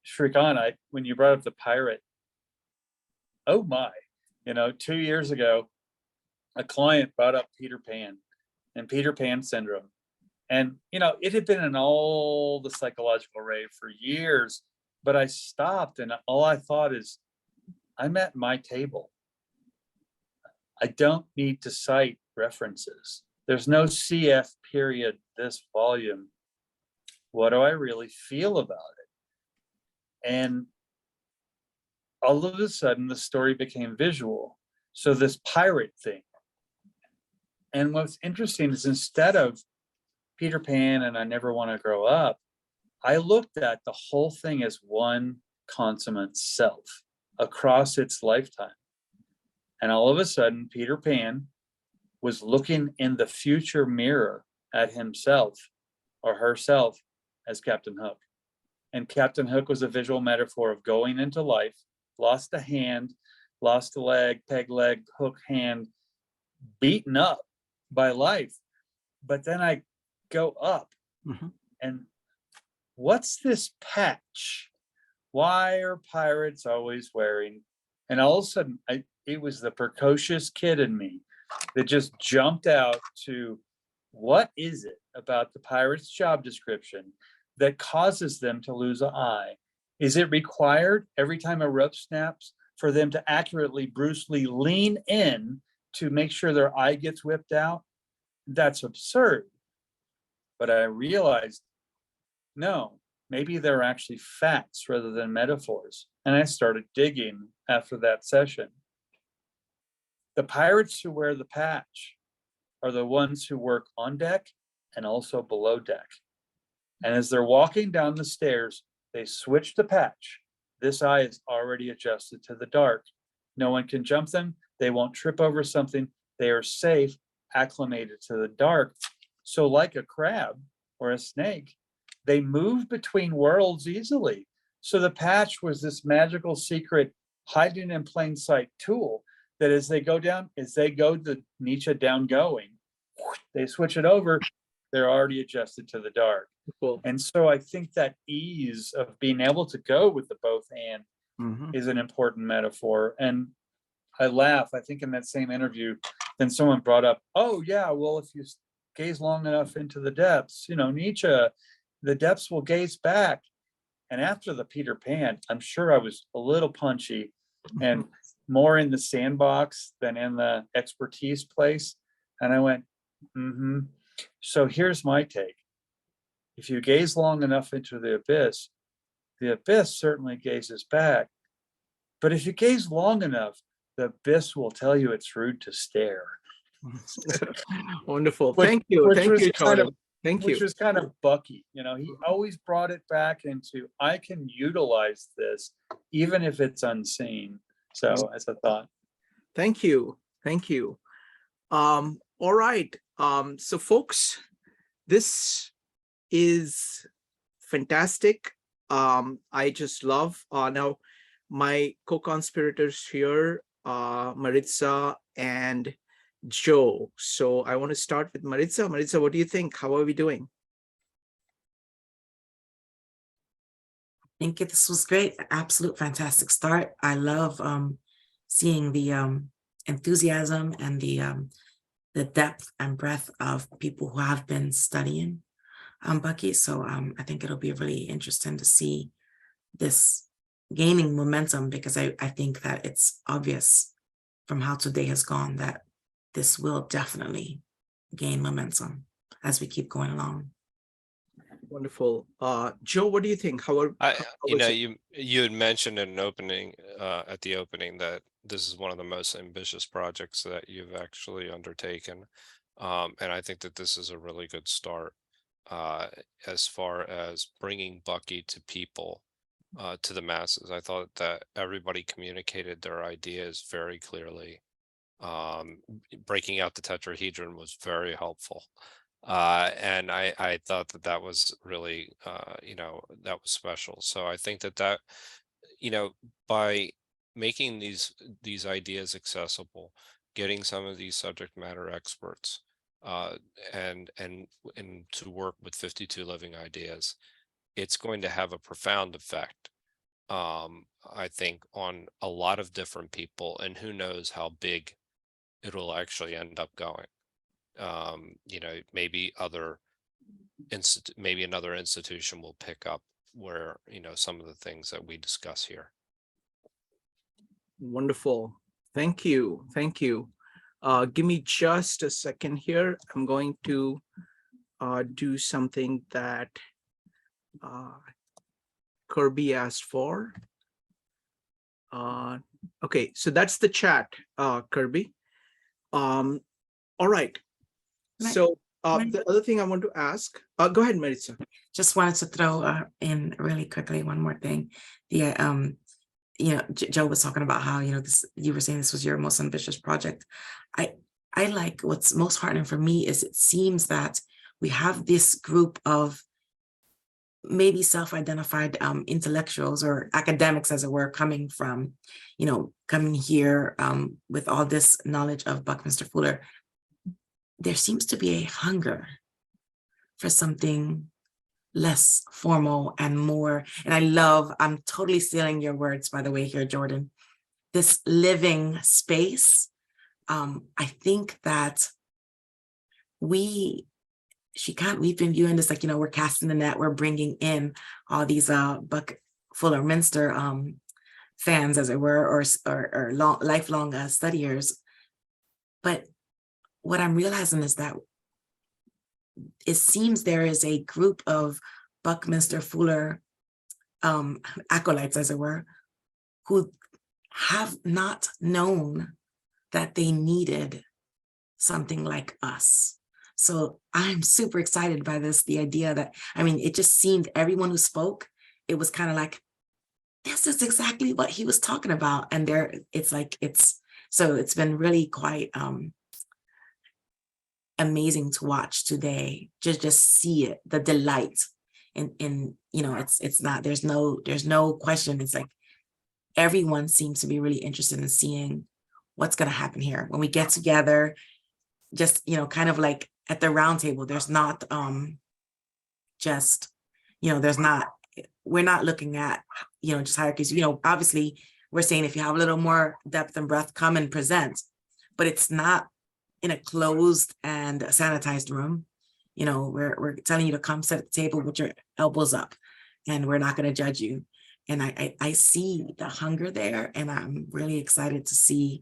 Shrikant, when you brought up the pirate, oh my, 2 years ago, a client brought up Peter Pan and Peter Pan syndrome. And, it had been in all the psychological array for years, but I stopped and all I thought is, I'm at my table. I don't need to cite references. There's no CF period this volume. What do I really feel about it? And all of a sudden, the story became visual. So this pirate thing. And what's interesting is instead of Peter Pan and I Never Want to Grow Up, I looked at the whole thing as one consummate self across its lifetime. And all of a sudden, Peter Pan was looking in the future mirror at himself or herself as Captain Hook. And Captain Hook was a visual metaphor of going into life, lost a hand, lost a leg, peg leg, hook hand, beaten up by life. But then I go up and what's this patch? Why are pirates always wearing? And all of a sudden, it was the precocious kid in me that just jumped out to what is it about the pirate's job description that causes them to lose an eye? Is it required every time a rope snaps for them to accurately Bruce Lee lean in to make sure their eye gets whipped out? That's absurd. But I realized, no, maybe they're actually facts rather than metaphors. And I started digging after that session. The pirates who wear the patch are the ones who work on deck and also below deck. And as they're walking down the stairs, they switch the patch. This eye is already adjusted to the dark. No one can jump them. They won't trip over something. They are safe, acclimated to the dark. So like a crab or a snake, they move between worlds easily. So the patch was this magical secret hiding in plain sight tool that as they go the Nietzsche down going, they switch it over, they're already adjusted to the dark. Cool. And so I think that ease of being able to go with the both and is an important metaphor. And I laugh, I think in that same interview, then someone brought up, oh yeah, well, if you gaze long enough into the depths, Nietzsche, the depths will gaze back. And after the Peter Pan, I'm sure I was a little punchy and more in the sandbox than in the expertise place. And I went, So here's my take. If you gaze long enough into the abyss certainly gazes back. But if you gaze long enough, the abyss will tell you it's rude to stare. Wonderful. Thank you. Thank you, Charlie. Thank you. Which was kind of Bucky. He always brought it back into, I can utilize this even if it's unseen. So as a thought. Thank you. Thank you. All right. So folks, this is fantastic. I just love now my co-conspirators here, Maritza and Joe. So I want to start with Maritza. Maritza, what do you think? How are we doing? I think this was great. Absolute fantastic start. I love seeing the enthusiasm and the depth and breadth of people who have been studying Bucky. So I think it'll be really interesting to see this gaining momentum, because I think that it's obvious from how today has gone that this will definitely gain momentum as we keep going along. Wonderful. Joe, what do you think? How you had mentioned in an opening at the opening that this is one of the most ambitious projects that you've actually undertaken. And I think that this is a really good start as far as bringing Bucky to people to the masses. I thought that everybody communicated their ideas very clearly. Breaking out the tetrahedron was very helpful. And I thought that that was really, that was special. So I think that, by making these ideas accessible, getting some of these subject matter experts, and to work with 52 living ideas, it's going to have a profound effect, I think, on a lot of different people, and who knows how big it'll actually end up going. Maybe maybe another institution will pick up where, some of the things that we discuss here. Wonderful. Thank you. Thank you. Give me just a second here. I'm going to do something that Kirby asked for. Okay, so that's the chat, Kirby. All right. So the other thing I want to ask, go ahead, Maritza. Just wanted to throw in really quickly one more thing. The Joe was talking about how, you were saying this was your most ambitious project. I like, what's most heartening for me is it seems that we have this group of maybe self-identified intellectuals or academics, as it were, coming here with all this knowledge of Buckminster Fuller. There seems to be a hunger for something less formal and more, and I'm totally stealing your words, by the way, here, Jordan, this living space. I think that we've been viewing this like, we're casting the net, we're bringing in all these Buck Fuller Minster fans, as it were, or lifelong studiers. But what I'm realizing is that it seems there is a group of Buckminster Fuller acolytes, as it were, who have not known that they needed something like us. So I'm super excited by this, the idea that, it just seemed everyone who spoke, it was kind of like, this is exactly what he was talking about. And so it's been really quite amazing to watch today, just see it, the delight in it's not, there's no question. It's like everyone seems to be really interested in seeing what's going to happen here when we get together, just kind of like at the round table. There's not we're not looking at just hierarchies. Obviously we're saying if you have a little more depth and breadth, come and present, but it's not in a closed and sanitized room. We're telling you to come sit at the table with your elbows up, and we're not going to judge you. And I see the hunger there, and I'm really excited to see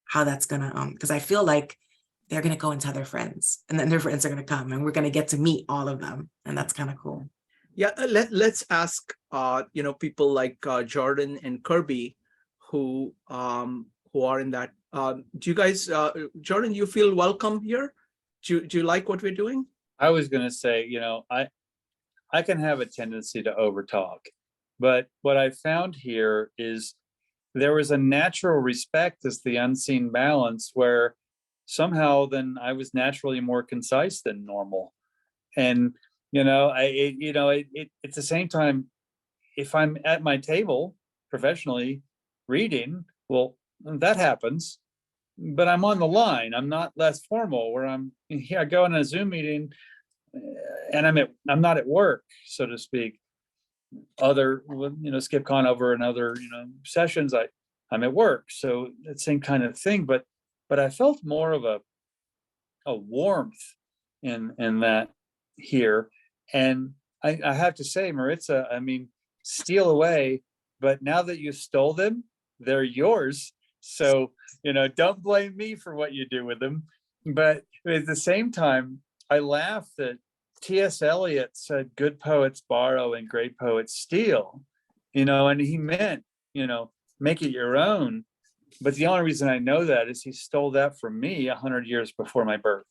how that's gonna because I feel like they're gonna go and tell their friends, and then their friends are gonna come, and we're gonna get to meet all of them, and that's kind of cool. Yeah, let's ask people like Jordan and Kirby who are in that. Do you guys, Jordan, you feel welcome here? Do you like what we're doing? I was going to say, I can have a tendency to overtalk, but what I found here is there was a natural respect as the unseen balance, where somehow then I was naturally more concise than normal. And, at the same time, if I'm at my table professionally reading, well, that happens, but I'm on the line. I'm not less formal, where I'm here. I go in a Zoom meeting and I'm not at work, so to speak. Other, Skip Conover and other, sessions, I'm at work. So it's the same kind of thing, but I felt more of a warmth in that here. And I have to say, Maritza, steal away, but now that you stole them, they're yours. So, don't blame me for what you do with them. But at the same time, I laugh that T.S. Eliot said, good poets borrow and great poets steal, and he meant, make it your own. But the only reason I know that is he stole that from me 100 years before my birth.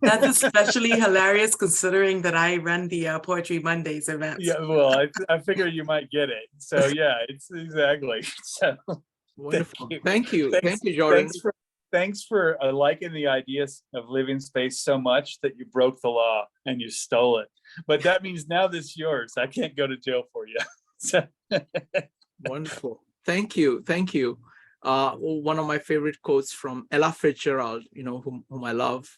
That's especially hilarious considering that I run the Poetry Mondays events. Yeah, well, I figured you might get it. So yeah, it's exactly. So Wonderful. thank you. Thank you, Jordan. Thanks for liking the ideas of living space so much that you broke the law and you stole it. But that means now this is yours. I can't go to jail for you. So. Wonderful. Thank you. Thank you. One of my favorite quotes from Ella Fitzgerald, you know, whom I love,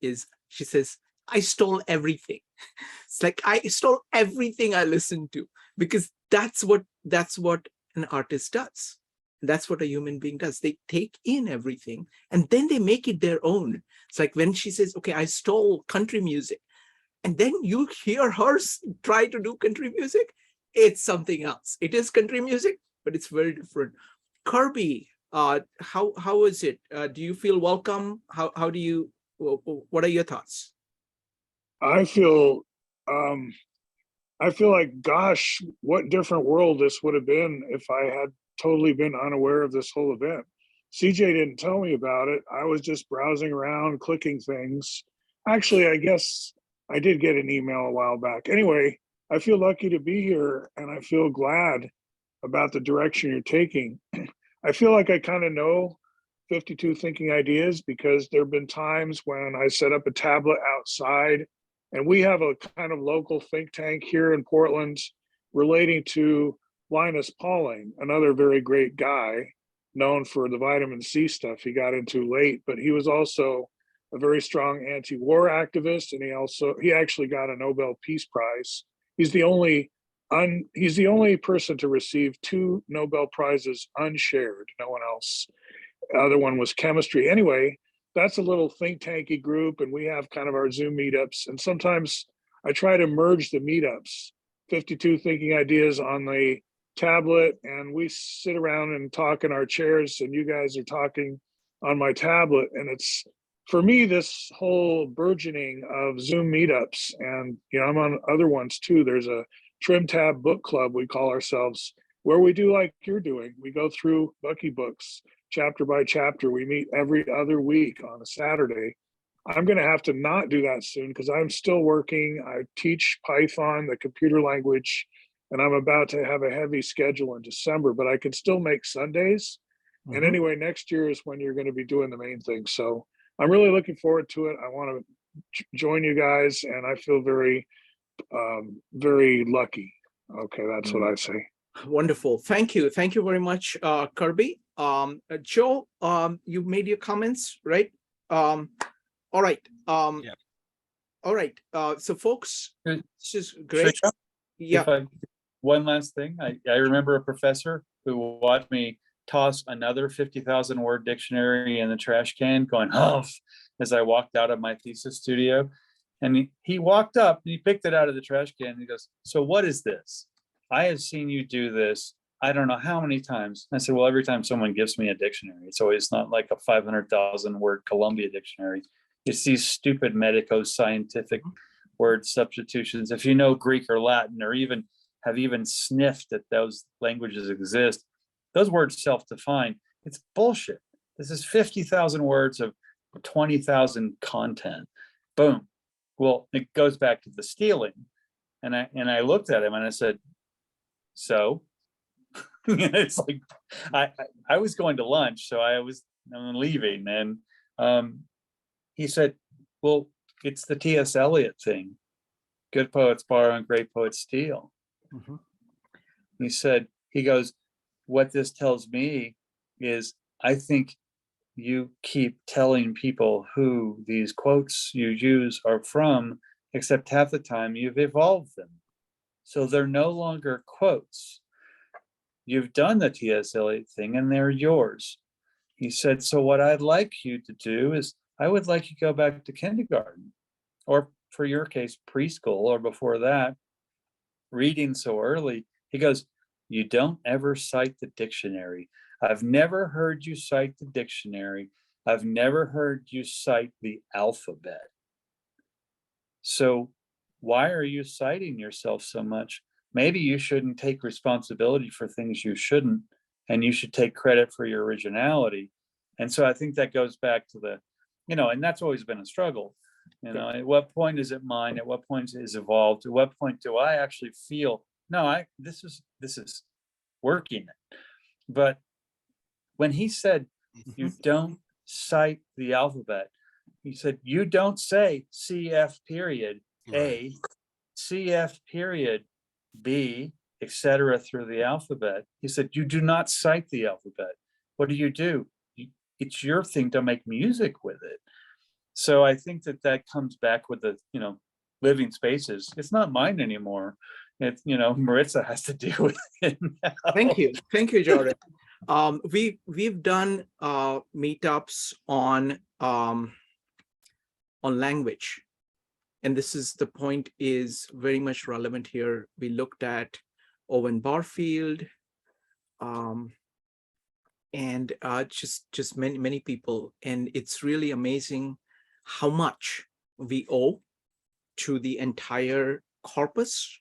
is she says, "I stole everything." It's like I stole everything I listened to, because that's what an artist does. That's what a human being does. They take in everything and then they make it their own. It's like when she says, okay, I stole country music, and then you hear her try to do country music, it's something else. It is country music, but it's very different. Kirby, how is it? Do you feel welcome? How do you, what are your thoughts? I feel like, gosh, what different world this would have been if I had totally been unaware of this whole event. CJ didn't tell me about it. I was just browsing around, clicking things. Actually, I guess I did get an email a while back. Anyway, I feel lucky to be here, and I feel glad about the direction you're taking. I feel like I kind of know 52 Thinking Ideas, because there have been times when I set up a tablet outside, and we have a kind of local think tank here in Portland relating to Linus Pauling, another very great guy, known for the vitamin C stuff he got into late, but he was also a very strong anti-war activist, and he actually got a Nobel Peace Prize. He's the only person to receive 2 Nobel Prizes unshared. No one else. The other one was chemistry. Anyway, that's a little think tanky group, and we have kind of our Zoom meetups, and sometimes I try to merge the meetups, 52 Thinking Ideas on the tablet, and we sit around and talk in our chairs, and you guys are talking on my tablet. And it's, for me, this whole burgeoning of Zoom meetups, and I'm on other ones too. There's a Trim Tab Book Club, we call ourselves, where we do like you're doing. We go through Bucky books chapter by chapter. We meet every other week on a Saturday. I'm going to have to not do that soon because I'm still working. I teach Python, the computer language, and I'm about to have a heavy schedule in December, but I can still make Sundays. Mm-hmm. And anyway, next year is when you're going to be doing the main thing. So I'm really looking forward to it. I want to join you guys, and I feel very, very lucky. Okay, that's what I say. Wonderful. Thank you. Thank you very much, Kirby. Joe, you made your comments, right? All right. Yeah. All right. So folks, this is great. Yeah. One last thing. I remember a professor who watched me toss another 50,000 word dictionary in the trash can going, oh, as I walked out of my thesis studio. And he walked up and he picked it out of the trash can and he goes, so what is this? I have seen you do this, I don't know how many times. I said, well, every time someone gives me a dictionary, it's always not like a 500,000 word Columbia dictionary. It's these stupid medico-scientific word substitutions. If you know Greek or Latin, or even have even sniffed that those languages exist, those words self-define. It's bullshit. This is 50,000 words of 20,000 content. Boom. Well, it goes back to the stealing. And I looked at him and I said, so it's like I was going to lunch, so I'm leaving, and he said, well, it's the T.S. Eliot thing. Good poets borrow and great poets steal. Mm-hmm. He goes, what this tells me is I think you keep telling people who these quotes you use are from, except half the time you've evolved them. So they're no longer quotes. You've done the T.S. Eliot thing and they're yours. He said, so what I'd like you to do is I would like you to go back to kindergarten, or for your case, preschool, or before that, reading so early. He goes, you don't ever cite the dictionary. I've never heard you cite the dictionary. I've never heard you cite the alphabet. So why are you citing yourself so much? Maybe you shouldn't take responsibility for things you shouldn't, and you should take credit for your originality. And so I think that goes back to you know, and that's always been a struggle. You know, at what point is it mine? At what point is it evolved? At what point do I actually feel, no, this is working? But when he said, you don't cite the alphabet, he said, you don't say CF period A, CF period B, etc. through the alphabet. He said, you do not cite the alphabet. What do? It's your thing to make music with it. So I think that comes back with the, you know, living spaces. It's not mine anymore. It's, you know, Maritza has to deal with it now. Thank you, Jordan. We've done meetups on language, and this is the point is very much relevant here. We looked at Owen Barfield, and just many people, and it's really amazing how much we owe to the entire corpus.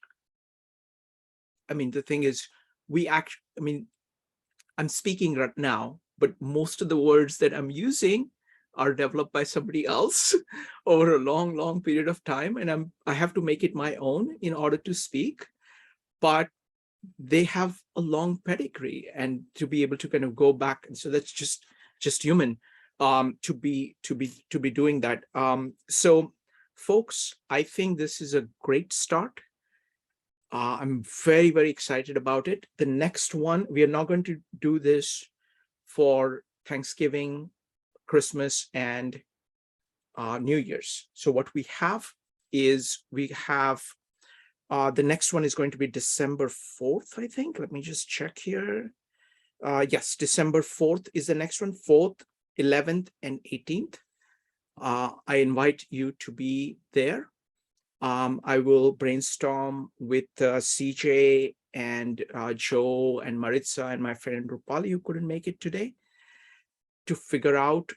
I mean, the thing is, I'm speaking right now, but most of the words that I'm using are developed by somebody else over a long period of time, and I have to make it my own in order to speak. But they have a long pedigree, and to be able to kind of go back, and so that's just human to be doing that. So folks, I think this is a great start. I'm very excited about it. The next one, we are not going to do this for Thanksgiving, Christmas, and New Year's. So what we have is the next one is going to be December 4th, I think. Let me just check here. Yes, December 4th is the next one, 4th, 11th, and 18th. I invite you to be there. I will brainstorm with CJ and Joe and Maritza and my friend Rupali, who couldn't make it today, to figure out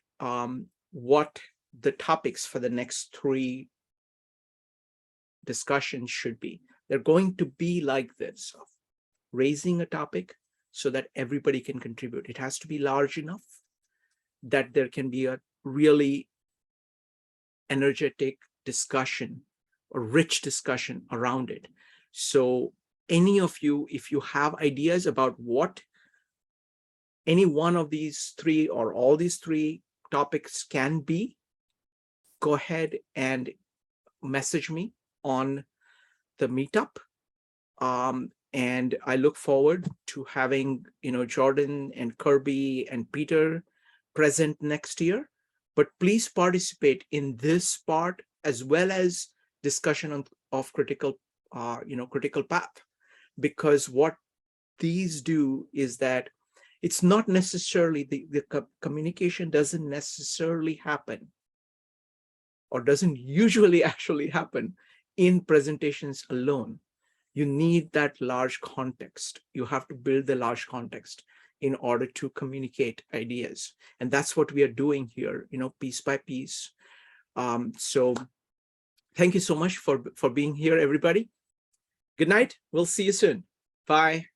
what the topics for the next 3 discussions should be. They're going to be like this, of raising a topic so that everybody can contribute. It has to be large enough that there can be a really energetic discussion, a rich discussion around it. So any of you, if you have ideas about what any one of these 3 or all these 3 topics can be, go ahead and message me on the meetup. And I look forward to having, you know, Jordan and Kirby and Peter present next year. But please participate in this part as well as discussion of critical path, because what these do is that it's not necessarily the communication doesn't necessarily happen, or doesn't usually actually happen in presentations alone. You need that large context. You have to build the large context in order to communicate ideas. And that's what we are doing here, you know, piece by piece. So thank you so much for being here, everybody. Good night. We'll see you soon. Bye.